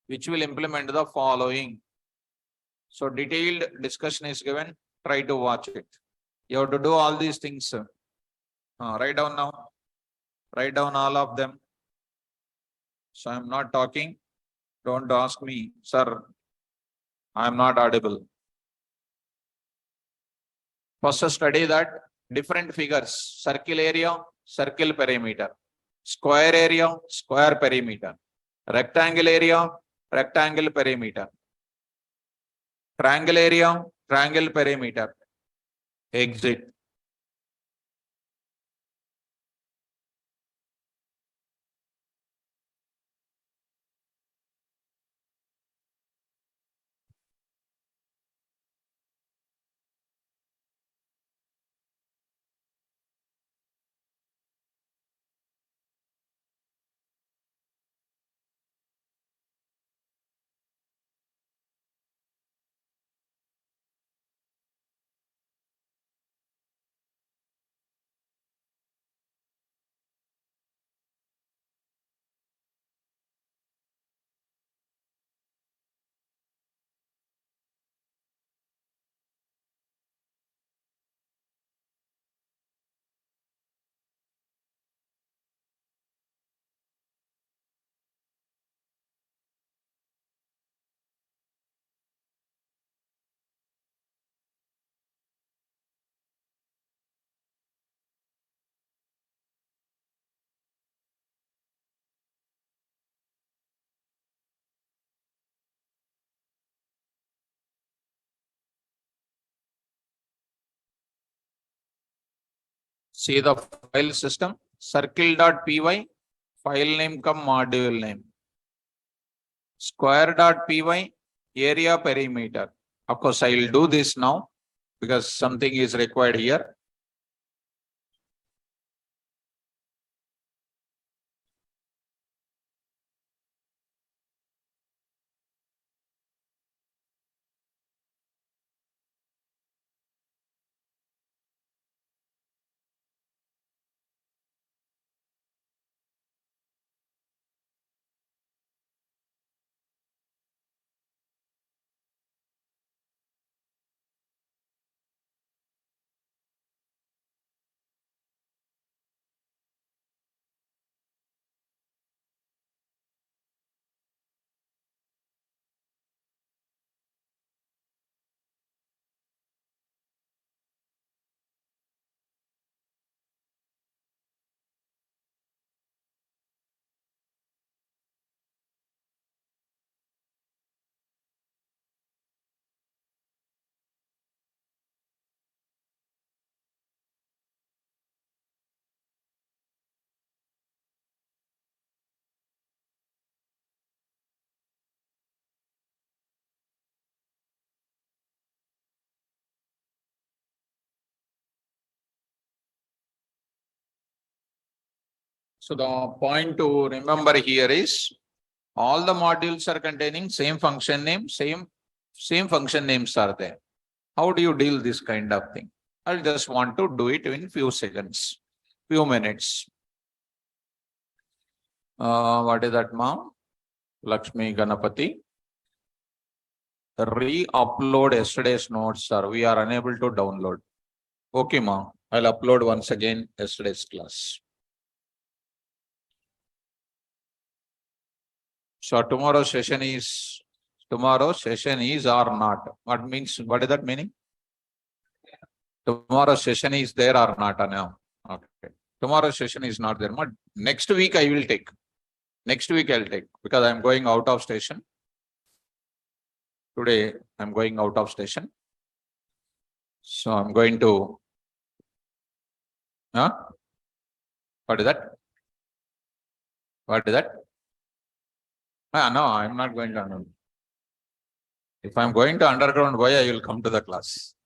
Which will implement the following. So detailed discussion is given. Try to watch it. You have to do all these things. Write down now. Write down all of them. So I'm not talking. Don't ask me, sir. I'm not audible. First study that different figures. Circle area, circle perimeter. Square area, square perimeter. Rectangle area, rectangle perimeter. Triangle area, triangle perimeter. Exit. See the file system. Circle.py. File name come module name. Square.py. Area perimeter. Of course, I will do this now because something is required here. So the point to remember here is all the modules are containing same function name, same function names are there. How do you deal this kind of thing? I'll just want to do it in few seconds, few minutes. What is that, ma'am? Lakshmi Ganapati. Re-upload yesterday's notes, sir. We are unable to download. Okay, ma'am. I'll upload once again yesterday's class. So tomorrow's session is or not. What is that meaning? Tomorrow's session is there or not now? Okay. Tomorrow's session is not there. But next week I will take. Next week I'll take because I'm going out of station. Today I'm going out of station. So I'm going to what is that? What is that? No, I'm not going to underground. If I'm going to underground, why I will come to the class?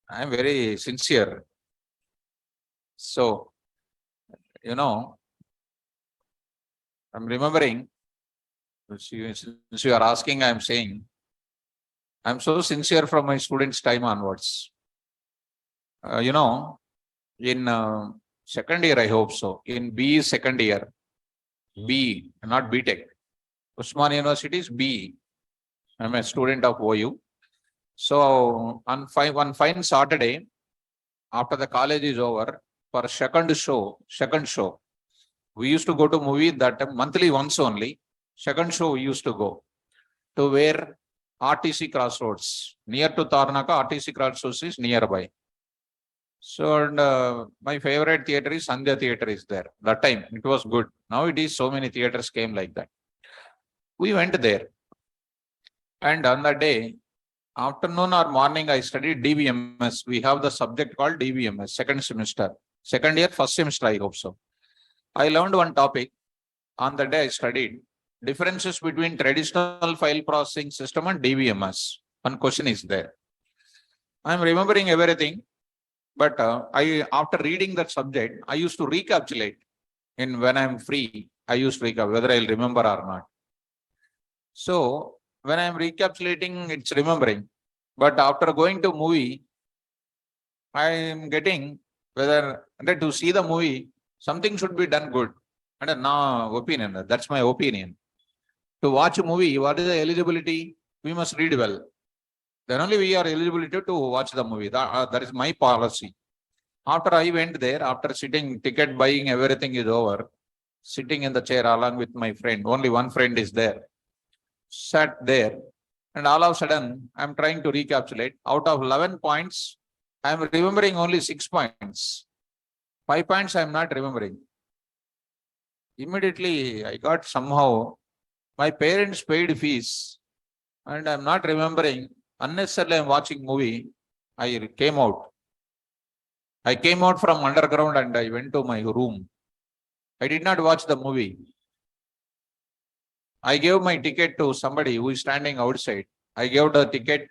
I am very sincere. So, I'm remembering, since you are asking, I'm saying, I'm so sincere from my students' time onwards. In second year, I hope so. In B second year, B, not B Tech. Usman University is B. I'm a student of OU. So on one fine Saturday, after the college is over, for second show, we used to go to movie that time, monthly once only. Second show we used to go to where RTC Crossroads, near to Tarnaka, RTC Crossroads is nearby. So and my favorite theater is Sandhya Theater is there. That time it was good. Now it is so many theaters came like that. We went there. And on that day, afternoon or morning, I studied DBMS. We have the subject called DBMS, second semester. Second year, first semester, I hope so. I learned one topic. On the day I studied differences between traditional file processing system and DBMS. One question is there. I'm remembering everything, but after reading that subject, I used to recapitulate. When I'm free, I used to recap whether I'll remember or not. So when I'm recapitulating, it's remembering. But after going to movie, I am getting whether to see the movie, something should be done good. And now opinion, that's my opinion. To watch a movie, what is the eligibility? We must read well. Then only we are eligible to watch the movie. That is my policy. After I went there, after sitting, ticket buying, everything is over. Sitting in the chair along with my friend. Only one friend is there. Sat there. And all of a sudden, I'm trying to recapitulate. Out of 11 points, I'm remembering only 6 points. 5 points I'm not remembering. Immediately, I got somehow, my parents paid fees and I'm not remembering. Unnecessarily, I'm watching movie. I came out. I came out from underground and I went to my room. I did not watch the movie. I gave my ticket to somebody who is standing outside. I gave the ticket.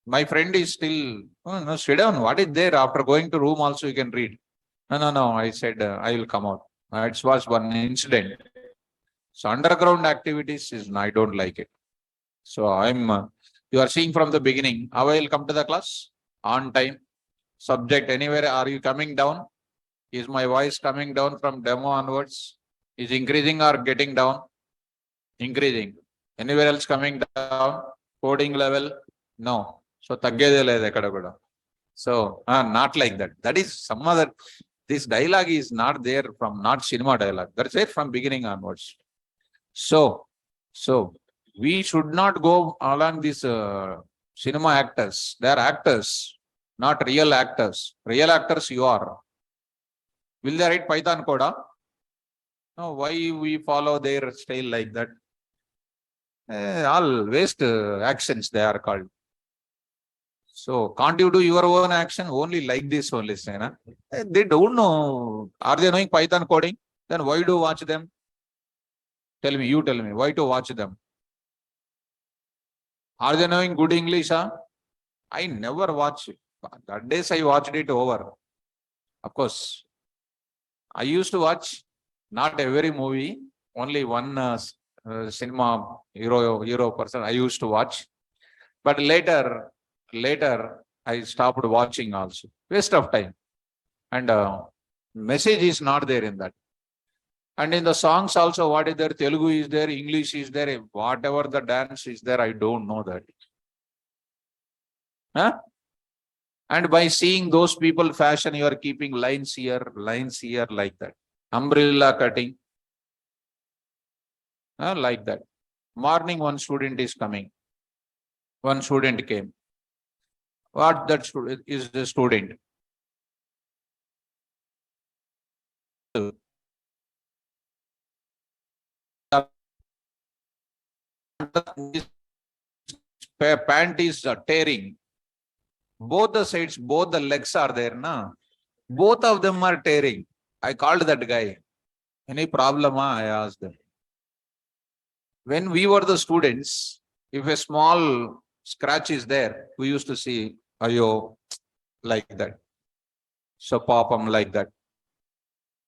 My friend is still, oh, no, sit down. What is there? After going to room also you can read. No. I said, I will come out. It was one incident. So underground activities I don't like it. So you are seeing from the beginning, how I will come to the class? On time. Subject anywhere. Are you coming down? Is my voice coming down from demo onwards? Is increasing or getting down? Increasing. Anywhere else coming down? Coding level? No. So So not like that. That is some other. This dialogue is not there from not cinema dialogue. That's it from beginning onwards. So we should not go along these cinema actors. They are actors, not real actors. Real actors you are. Will they write Python code? No, why we follow their style like that? All waste actions they are called. So can't you do your own action only like this only? They don't know. Are they knowing Python coding? Then why do watch them? Tell me, why to watch them? Are they knowing good English? I never watch it. That days I watched it over. Of course, I used to watch not every movie, only one cinema hero person I used to watch. But later I stopped watching also. Waste of time. And message is not there in that. And in the songs also, what is there? Telugu is there, English is there, whatever the dance is there, I don't know that. Huh? And by seeing those people fashion, you are keeping lines here, like that. Umbrella cutting, like that. Morning, one student is coming. One student came. What that student is the student? Pant is tearing. Both the sides, both the legs are there, na? Both of them are tearing. I called that guy. Any problem? I asked them. When we were the students, if a small scratch is there, we used to see, ayo, like that. So pop them like that.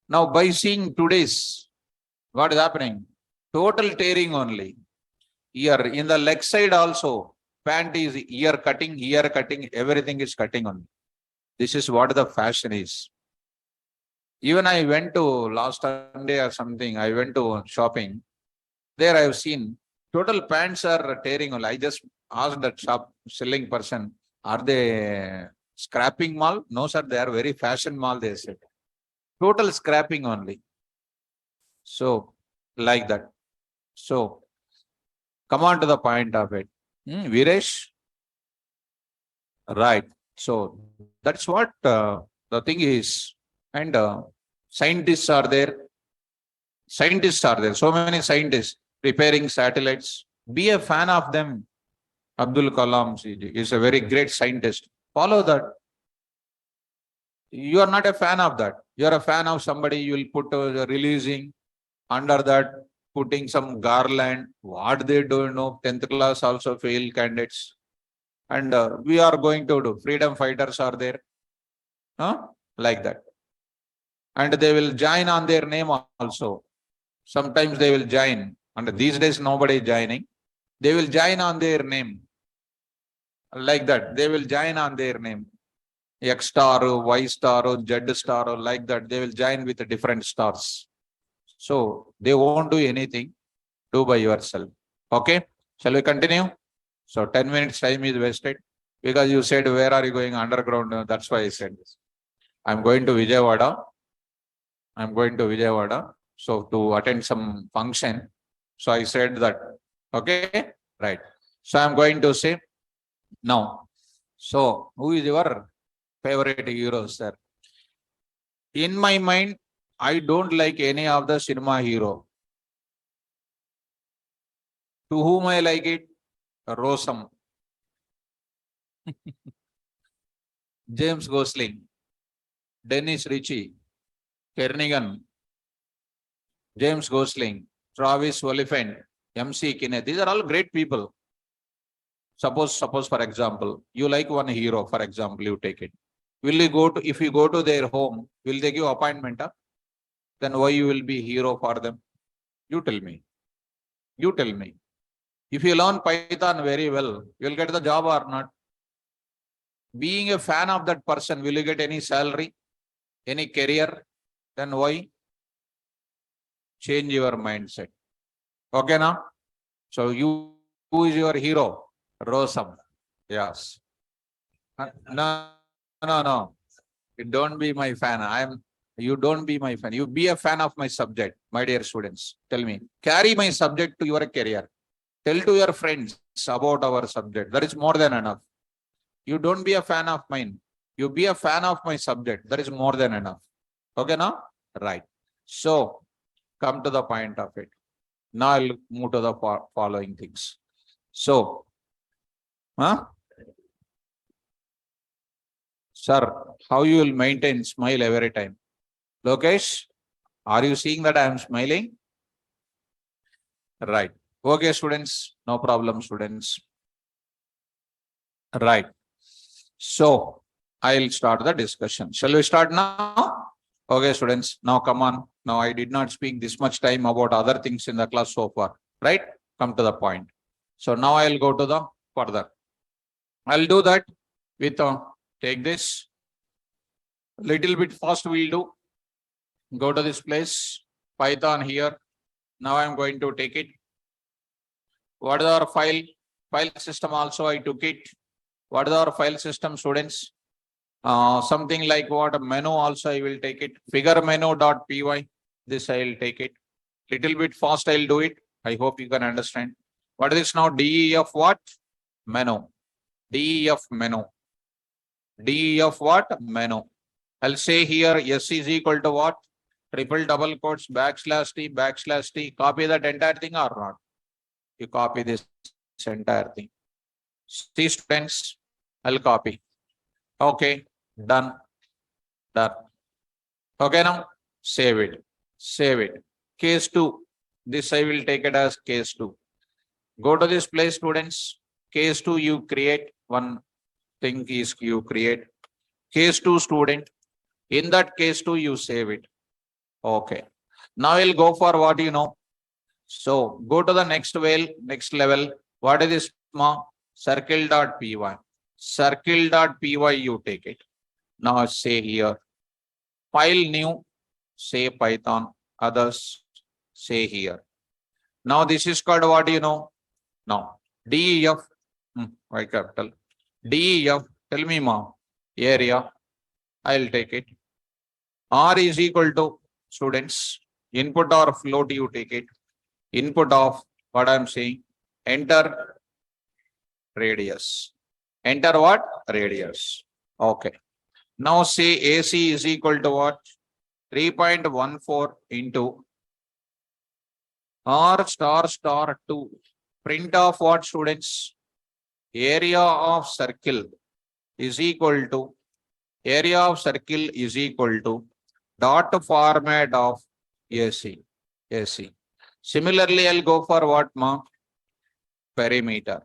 Now by seeing today's, what is happening? Total tearing only. Here, in the leg side also, pant is ear cutting, everything is cutting only. This is what the fashion is. Even I went to last Sunday or something, I went to shopping. There I have seen total pants are tearing only. I just asked that shop selling person, are they scrapping mall? No, sir, they are very fashion mall, they said. Total scrapping only. So, like that. So, come on to the point of it. Viresh? Right. So, that's what the thing is. And scientists are there. Scientists are there. So many scientists preparing satellites. Be a fan of them. Abdul Kalam is a very great scientist. Follow that. You are not a fan of that. You are a fan of somebody, you will put releasing under that, putting some garland. What they don't know, 10th class also fail candidates. And we are going to do. Freedom fighters are there. Like that. And they will join on their name also. Sometimes they will join. And these days nobody is joining. They will join on their name. Like that. They will join on their name. X star, Y star, Z star, like that. They will join with the different stars. So they won't do anything. Do by yourself. Okay? Shall we continue? So 10 minutes time is wasted. Because you said, where are you going? Underground. That's why I said this. I'm going to Vijayawada. So to attend some function. So I said that. Okay? Right. So I'm going to say now. So who is your favorite hero, sir? In my mind, I don't like any of the cinema hero. To whom I like it? Rosam. James Gosling. Dennis Ritchie. Kernigan. James Gosling. Travis Oliphant. MC Kinneth. These are all great people. Suppose for example, you like one hero, for example, you take it. Will you go to, if you go to their home, will they give appointment? Then why you will be hero for them? You tell me. You tell me. If you learn Python very well, you will get the job or not? Being a fan of that person, will you get any salary, any career? Then why? Change your mindset. Okay, now? So who is your hero? Rosam. Yes. No. Don't be my fan. You don't be my fan. You be a fan of my subject, my dear students. Tell me. Carry my subject to your career. Tell to your friends about our subject. That is more than enough. You don't be a fan of mine. You be a fan of my subject. That is more than enough. Okay, now? Right. So, come to the point of it. Now I'll move to the following things. So, sir, how you will maintain smile every time? Lokesh, are you seeing that I am smiling? Right. Okay, students. No problem, students. Right. So, I'll start the discussion. Shall we start now? Okay, students, now come on. Now I did not speak this much time about other things in the class so far, right? Come to the point. So now I'll go to the further. I'll do that with take this little bit fast. We'll do. Go to this place, Python here. Now I'm going to take it. What is our file? File system also I took it. What is our file system, students? Something like what menu also I will take it. Figure menu.py. This I will take it. Little bit fast I'll do it. I hope you can understand. What is this now? DEF what? Menu. DEF menu. DEF what? Menu. I'll say here S is equal to what? Triple double quotes backslash T. Copy that entire thing or not? You copy this entire thing. See, students, I'll copy. Okay, done. Done. Okay, now save it. Save it. Case 2. This I will take it as case 2. Go to this place, students. Case 2, you create one thing is you create. Case 2, student. In that case 2, you save it. Okay. Now we'll go for what you know. So go to the next level. What is this? Circle.py. Circle.py, you take it. Now say here. File new, say Python. Others, say here. Now this is called what you know. Now DEF, Y capital. DEF, tell me ma, area. I'll take it. R is equal to, students, input or float, you take it. Input of what I'm saying. Enter radius. Enter what? Radius. Okay. Now say AC is equal to what? 3.14 into R star star 2. Print of what, students? Area of circle is equal to dot format of AC. AC. Similarly, I'll go for what, ma? Perimeter.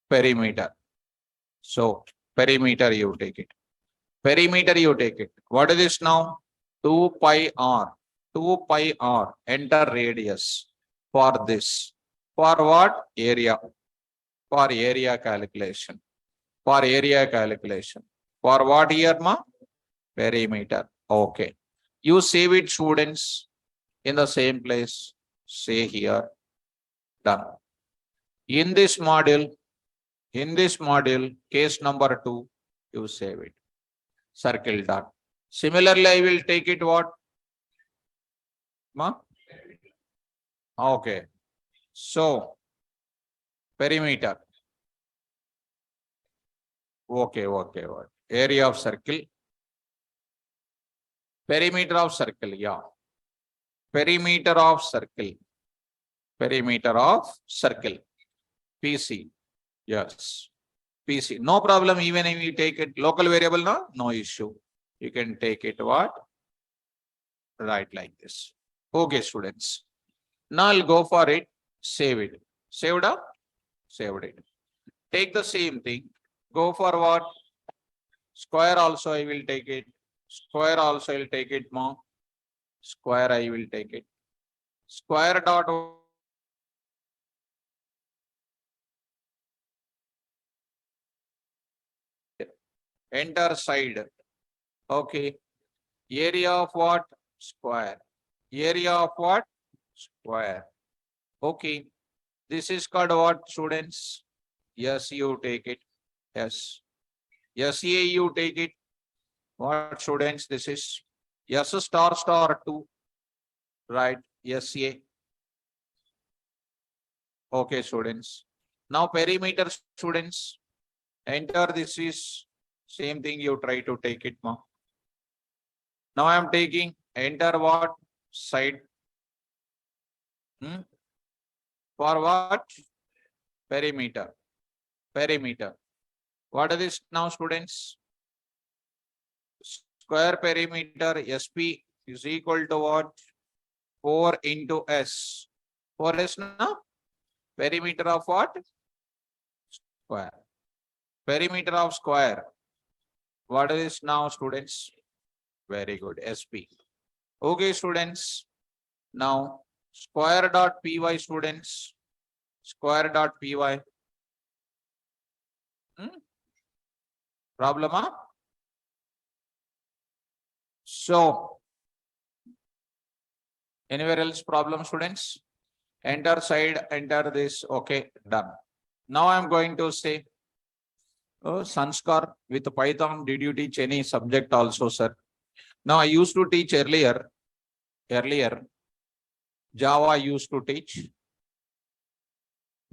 Perimeter. So perimeter, you take it. Perimeter, you take it. What is this now? 2 pi r. 2 pi r. Enter radius for this. For what? Area. For area calculation. For area calculation. For what here, ma? Perimeter. Okay. You save it, students, in the same place. Say here. Done. In this module, case number 2, you save it. Circle done. Similarly, I will take it what? Ma? Okay. So, perimeter. Okay. Area of circle. Perimeter of circle, yeah. Perimeter of circle. Perimeter of circle. PC. Yes. PC. No problem, even if you take it local variable, no issue. You can take it what? Right like this. Okay, students. Now I'll go for it. Save it. Saved up? Saved it. Take the same thing. Go for what? Square also I will take it. Square also I will take it more. Square I will take it. Square dot enter side. Okay. Area of what? Square. Area of what? Square. Okay. This is called what, students? Yes, you take it. Yes. Yes, you take it. What, students? This is yes star star 2. Right. Yes, okay, students. Now perimeter, students. Enter. This is same thing. You try to take it, ma. Now I am taking enter what? Side. For what? Perimeter. Perimeter. What is this now, students? Square perimeter SP is equal to what? 4 into S. 4S now? Perimeter of what? Square. Perimeter of square. What is this now, students? Very good. SP. Okay, students. Now, square dot py, students. Square dot py. Problem, huh? So, anywhere else problem, students? Enter side, enter this. Okay, done. Now I am going to say, Sanskar with Python, did you teach any subject also, sir? Now I used to teach earlier, Java I used to teach,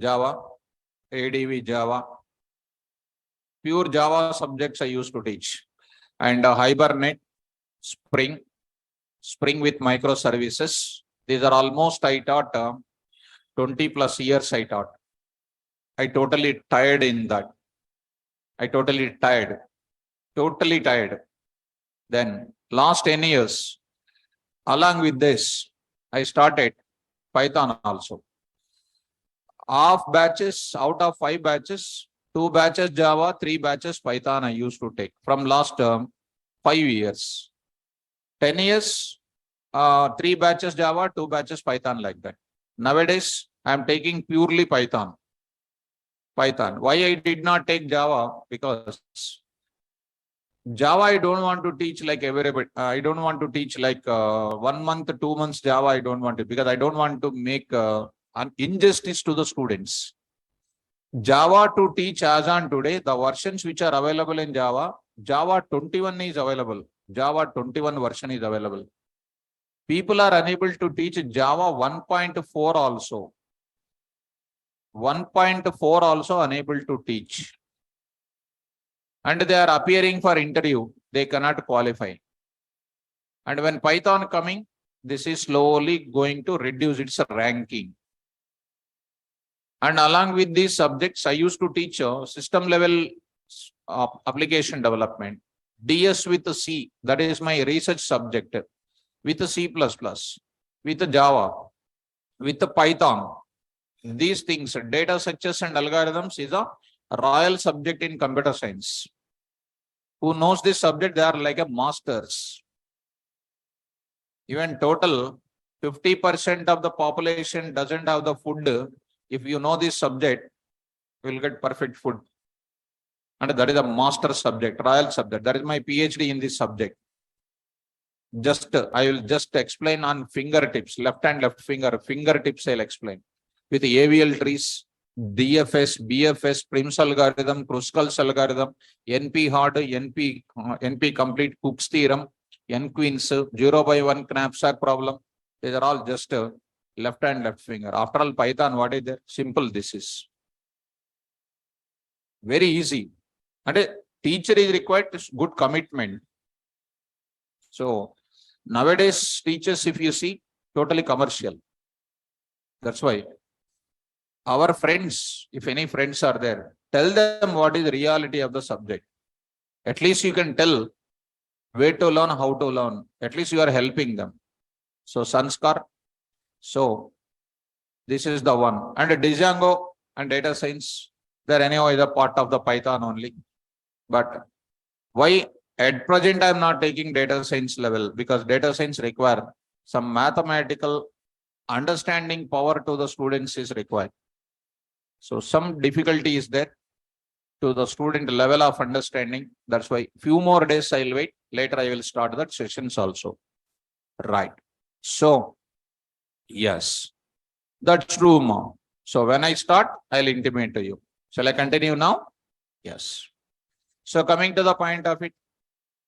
Java, ADV Java, pure Java subjects I used to teach. And Hibernate, Spring with microservices. These are almost I taught 20 plus years I taught. I totally tired in that. Totally tired. Then last 10 years, along with this, I started Python also. Half batches, out of 5 batches, 2 batches Java, 3 batches Python I used to take from last 5 years. 10 years, 3 batches Java, 2 batches Python, like that. Nowadays, I am taking purely Python. Why I did not take Java? Because Java, I don't want to teach like everybody. I don't want to teach like 1 month, 2 months Java. I don't want to, because I don't want to make an injustice to the students. Java to teach as on today, the versions which are available in Java, Java 21 is available. Java 21 version is available. People are unable to teach Java 1.4 also. 1.4 also unable to teach. And they are appearing for interview. They cannot qualify. And when Python coming, this is slowly going to reduce its ranking. And along with these subjects, I used to teach system level application development, DS with C, that is my research subject, with C++, with Java, with Python. These things, data structures and algorithms, is a royal subject in computer science. Who knows this subject, they are like a masters. Even total 50% of the population doesn't have the food. If you know this subject, you will get perfect food. And that is a master subject, royal subject. That is my PhD in this subject. I will just explain on fingertips, left and left fingertips I'll explain. With AVL trees, DFS, BFS, Prim's algorithm, Kruskal's algorithm, NP hard, NP complete, Cook's theorem, N-Queens, 0/1 knapsack problem. These are all just left and left finger. After all, Python, what is there? Simple, this is. Very easy. And a teacher is required good commitment. So nowadays, teachers, if you see, totally commercial. That's why our friends, if any friends are there, tell them what is the reality of the subject. At least you can tell where to learn, how to learn. At least you are helping them. So Sanskar. So this is the one. And Django and data science, they're anyway the part of the Python only. But why at present I am not taking data science level? Because data science require some mathematical understanding power to the students is required. So some difficulty is there to the student level of understanding. That's why few more days I'll wait. Later I will start that sessions also. Right. So yes, that's true, Mom. So when I start, I'll intimate to you. Shall I continue now? Yes. So coming to the point of it,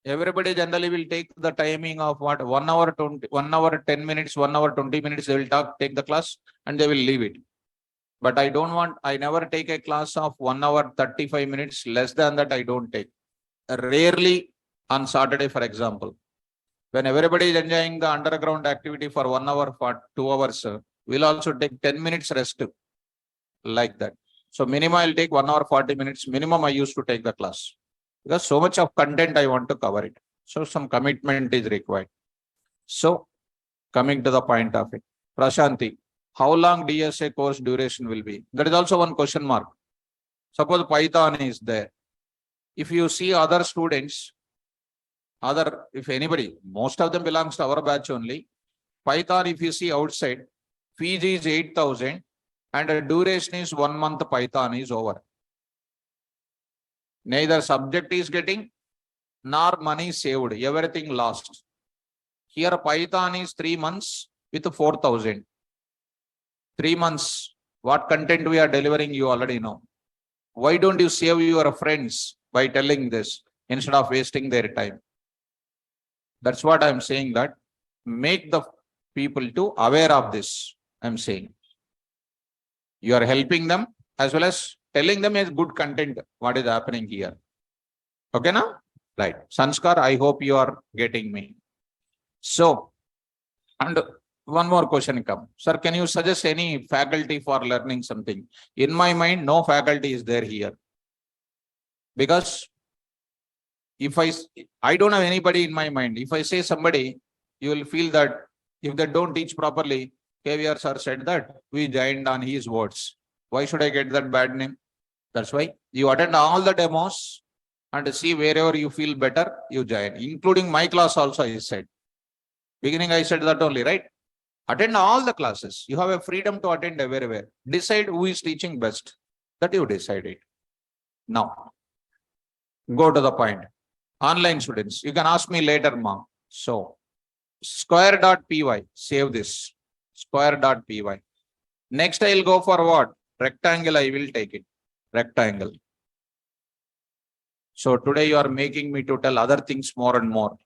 everybody generally will take the timing of what 1 hour 20, 1 hour 10 minutes, 1 hour 20 minutes. They will take the class and they will leave it. But I don't want, I never take a class of 1 hour 35 minutes. Less than that, I don't take. Rarely on Saturday, for example, when everybody is enjoying the underground activity for 1 hour, for 2 hours, we'll also take 10 minutes rest, like that. So minimum I'll take 1 hour 40 minutes. Minimum I used to take the class because so much of content I want to cover it. So some commitment is required. So coming to the point of it, Prashanti, how long DSA course duration will be? That is also one question mark. Suppose Python is there. If you see other students, other, if anybody, most of them belongs to our batch only. Python, if you see outside, fees is 8,000 and the duration is 1 month. Python is over. Neither subject is getting nor money saved, everything lost. Here Python is 3 months with 4,000. 3 months, what content we are delivering, you already know. Why don't you save your friends by telling this instead of wasting their time? That's what I'm saying, that make the people to aware of this. I'm saying you are helping them as well as telling them is good content what is happening here. Okay, now? Right. Sanskar, I hope you are getting me. So, and one more question come. Sir, can you suggest any faculty for learning something? In my mind, no faculty is there here. Because if I don't have anybody in my mind. If I say somebody, you will feel that if they don't teach properly, KVR sir said that we joined on his words. Why should I get that bad name? That's why you attend all the demos and see wherever you feel better, you join. Including my class also, I said. Beginning, I said that only, right? Attend all the classes. You have a freedom to attend everywhere. Decide who is teaching best. That you decide it. Now, go to the point. Online students, you can ask me later, ma'am. So, square.py, save this. Square.py. Next, I will go for what? Rectangle, I will take it. Rectangle. So, today you are making me to tell other things more and more.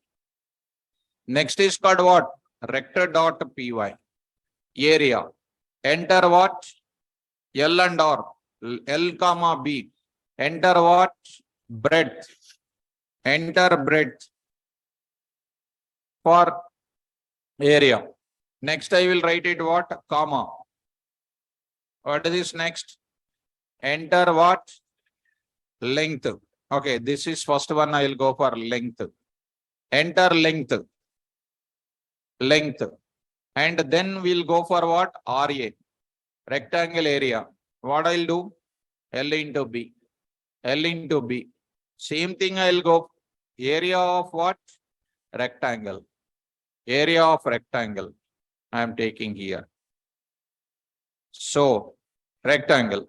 Next is called what? Rector.py. Area. Enter what? L and R. L comma B. Enter what? Breadth. Enter breadth for area. Next I will write it what? Comma. What is this next? Enter what? Length. Okay, this is first one. I will go for length. Enter length. Length. And then we'll go for what? RA. Rectangle area. What I'll do? L into B. L into B. Same thing I'll go. Area of what? Rectangle. Area of rectangle. I am taking here. So, rectangle.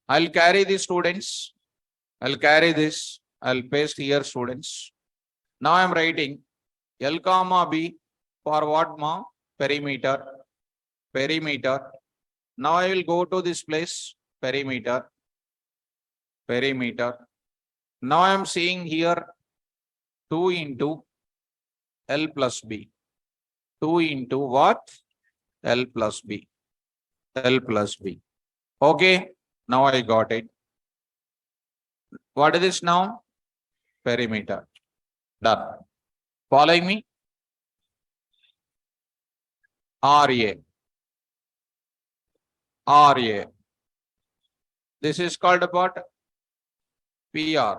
I'll carry the students. I'll carry this. I'll paste here students. Now I'm writing L comma B for what, ma? Perimeter. Perimeter. Now I will go to this place. Perimeter. Perimeter. Now I am seeing here 2 into L plus B. 2 into what? L plus B. L plus B. Okay. Now I got it. What is this now? Perimeter. Done. Following me? RA. RA. This is called what? PR.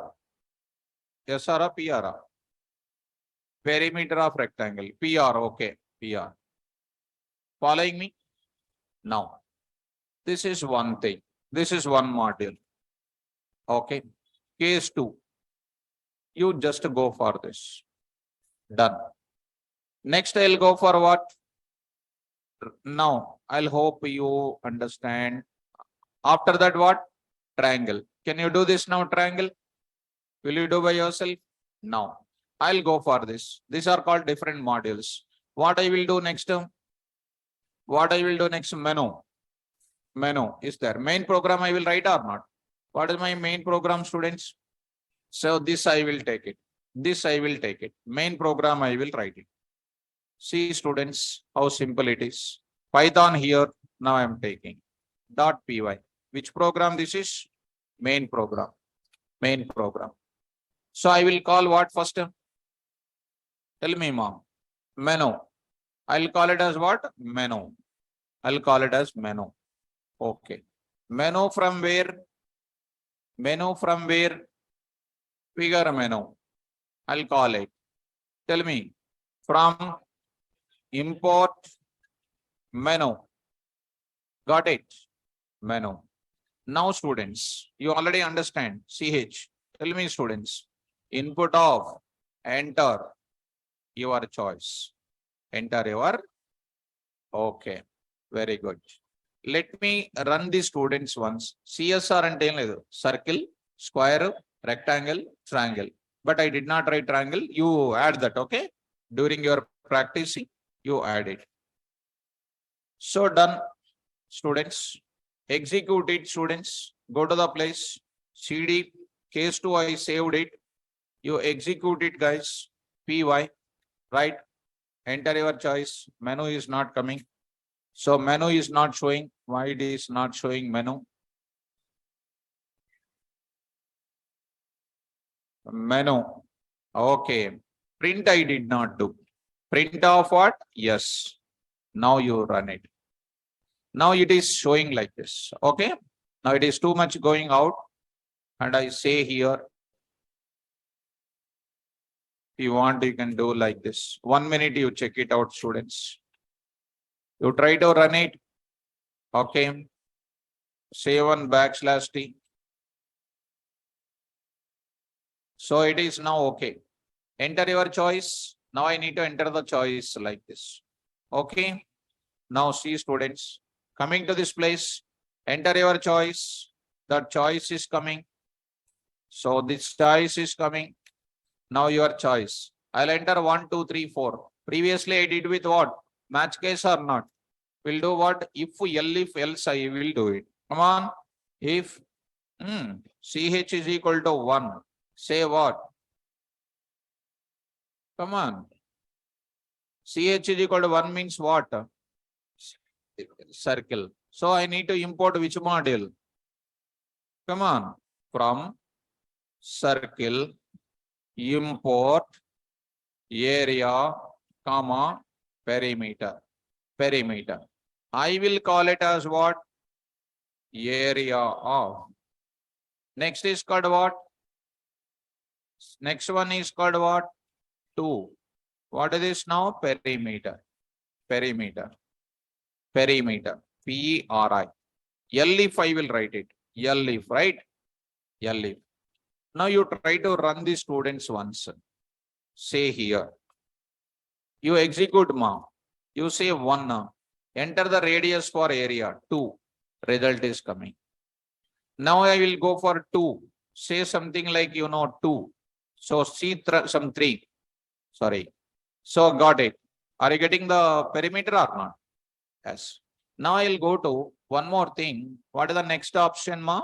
Yes or PR? Perimeter of rectangle. PR. Okay. PR. Following me? Now, this is one thing. This is one module. Okay. Case 2. You just go for this. Done. Next, I'll go for what? Now, I'll hope you understand. After that, what? Triangle. Can you do this now, triangle? Will you do by yourself? No. I'll go for this. These are called different modules. What I will do next? What I will do next? Menu. Menu is there. Main program I will write or not? What is my main program, students? So this I will take it. This I will take it. Main program I will write it. See, students, how simple it is. Python here. Now I am taking .py. Which program this is? Main program. Main program. So I will call what first? Tell me, mom. Menu. I'll call it as what? Menu. I'll call it as menu. Okay. Menu from where? Menu from where? Figure menu. I'll call it. Tell me. From import menu. Got it? Menu. Now, students, you already understand. CH. Tell me, students. Input of enter your choice. Enter your, okay, very good. Let me run the students once. CSR and circle, square, rectangle, triangle. But I did not write triangle. You add that, okay? During your practicing, you add it. So done, students. Execute it, students. Go to the place. CD, case 2, I saved it. You execute it, guys. PY, right? Enter your choice. Menu is not coming. So menu is not showing. Why it is not showing menu? Menu. Okay. Print I did not do. Print of what? Yes. Now you run it. Now it is showing like this. Okay. Now it is too much going out. And I say here, if you want, you can do like this. 1 minute, you check it out, students. You try to run it. Okay. Save on \T. So it is now okay. Enter your choice. Now I need to enter the choice like this. Okay. Now see, students, coming to this place, enter your choice. The choice is coming. So this choice is coming. Now your choice. I'll enter 1, 2, 3, 4. Previously I did with what? Match case or not? We'll do what? If else I will do it. Come on. If CH is equal to 1, say what? Come on. CH is equal to 1 means what? Circle. So I need to import which module? Come on. From circle, import area, comma, perimeter. Perimeter. I will call it as what? Area of. Next is called what? Next one is called what? 2. What is this now? Perimeter. Perimeter. Perimeter. PERI. If I will write it. If, right? If. Now you try to run the students once. Say here. You execute ma. You say 1 now. Enter the radius for area. 2. Result is coming. Now I will go for 2. Say something like, 2. So see some 3. Sorry. So got it. Are you getting the perimeter or not? Yes. Now I'll go to one more thing. What is the next option, ma?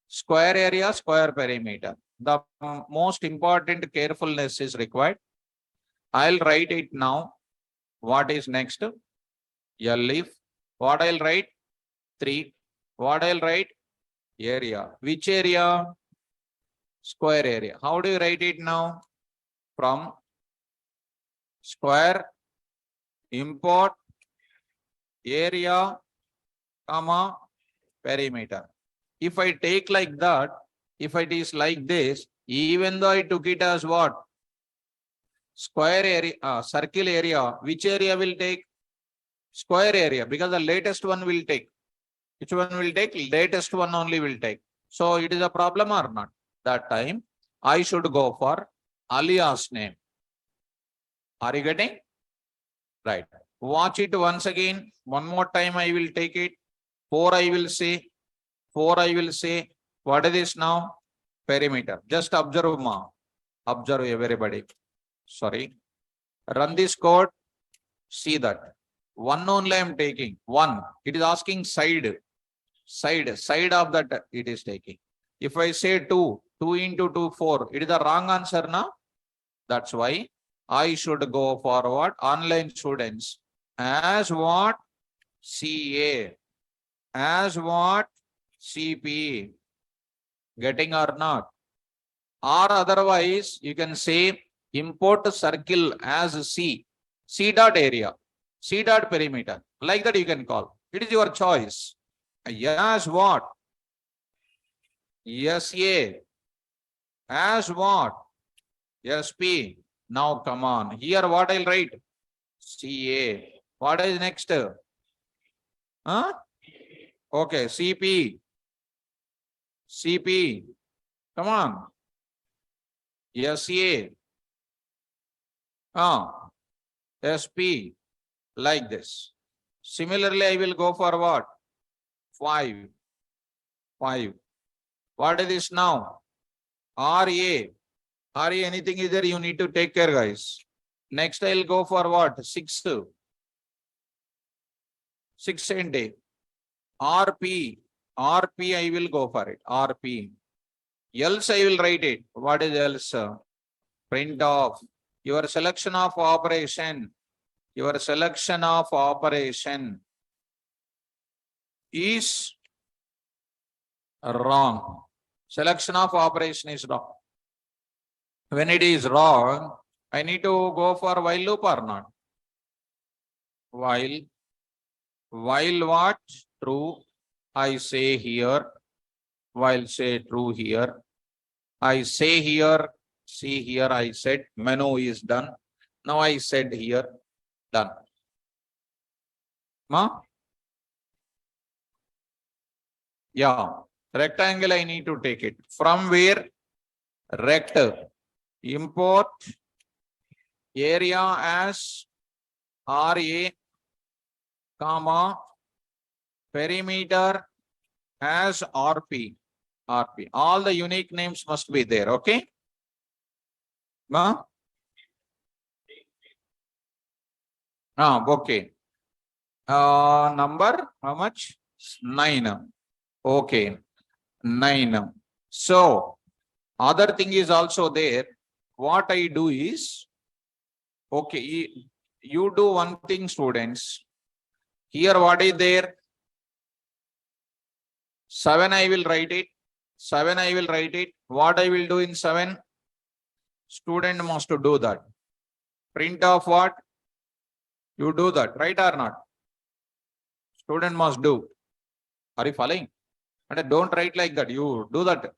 Square area, square perimeter. The most important carefulness is required. I'll write it now. What is next? If. What I'll write? 3. What I'll write? Area. Which area? Square area. How do you write it now? From square, import, area, comma, perimeter. If I take like that, if it is like this, even though I took it as what? Square area, circle area, which area will take? Square area, because the latest one will take. Which one will take? Latest one only will take. So it is a problem or not? That time I should go for alias name. Are you getting? Right. Watch it once again. One more time I will take it. 4 I will say. 4 I will say. What is this now? Perimeter. Just observe ma. Observe everybody. Sorry. Run this code. See that. 1 only I am taking. 1. It is asking side. Side of that it is taking. If I say 2, 2 into 2, 4, it is the wrong answer now. That's why I should go for what? Online students. As what? CA. As what? CP. Getting or not? Or otherwise, you can say import circle as C. C dot area. C dot perimeter. Like that you can call. It is your choice. Yes, what? SA. As what? SP. Now come on. Here what I'll write? CA. What is next? Huh? Okay, CP. CP. Come on. SA. SP, like this. Similarly, I will go for what? 5. 5. What is this now? RA. RA, anything is there, you need to take care, guys. Next, I'll go for what? 6. 6 and A. RP. RP, I will go for it. RP. Else, I will write it. What is else? Print off. Your selection of operation. Your selection of operation is wrong. Selection of operation is wrong. When it is wrong, I need to go for while loop or not? While what? True. I say here. While say true here. I say here. See here, I said menu is done. Now I said here, done. Yeah, rectangle I need to take it. From where? Rect. Import area as RA, comma, perimeter as RP. RP. All the unique names must be there, okay? Okay. Number, how much? 9. Okay. 9. So, other thing is also there. What I do is, okay, you do one thing, students. Here, what is there? 7, I will write it. 7, I will write it. What I will do in 7? Student must do that. Print of what? You do that, right or not? Student must do. Are you following? And don't write like that. You do that.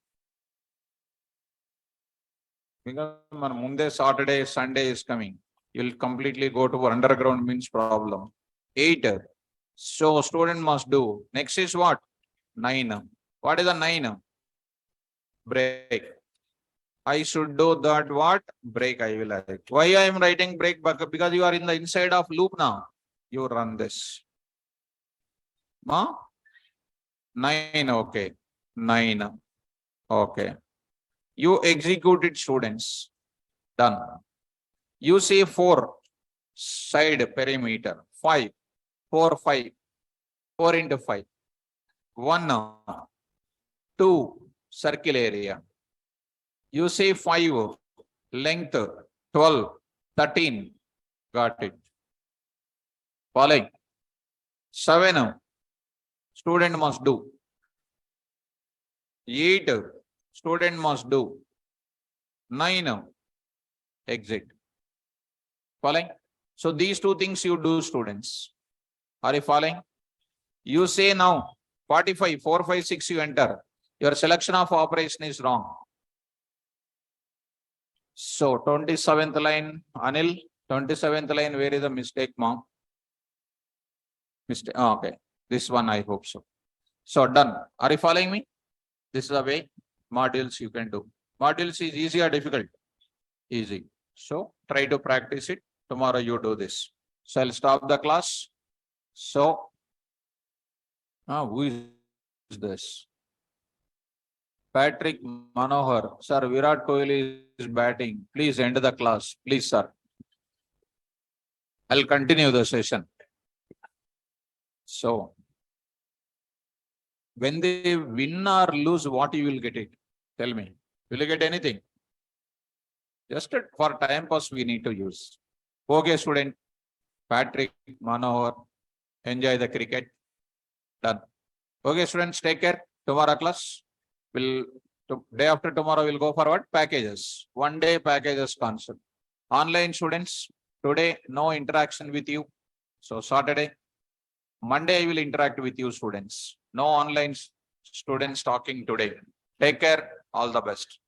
Because Monday, Saturday, Sunday is coming. You'll completely go to underground means problem. 8. So student must do. Next is what? 9. What is the 9? Break. I should do that what? Break I will write. Why I am writing break? Because you are in the inside of loop now. You run this. 9, okay. 9. Okay. You execute it, students. Done. You say 4. Side perimeter. 5. 4, 5. 4 into 5. 1. 2. Circle area. You say 5. Length. 12. 13. Got it. Following. 7. Student must do. 8. Student must do. 9. Exit. Following? So these two things you do, students. Are you following? You say now 45, 4, 5, 6 you enter. Your selection of operation is wrong. So 27th line, Anil, 27th line, where is the mistake, mom? Mistake. Oh, okay. This one, I hope so. So done. Are you following me? This is the way modules you can do. Modules is easy or difficult? Easy. So try to practice it. Tomorrow you do this. So I'll stop the class. So, who is this? Patrick Manohar. Sir, Virat Kohli is batting. Please end the class. Please, sir. I'll continue the session. So, when they win or lose, what you will get it? Tell me. Will you get anything? Just for time pass, we need to use. Okay, student. Patrick Manohar. Enjoy the cricket. Done. Okay, students, take care. Tomorrow class. Day after tomorrow, we'll go forward. Packages. 1 day packages concept. Online students, today, no interaction with you. So Saturday, Monday, I will interact with you, students. No online students talking today. Take care. All the best.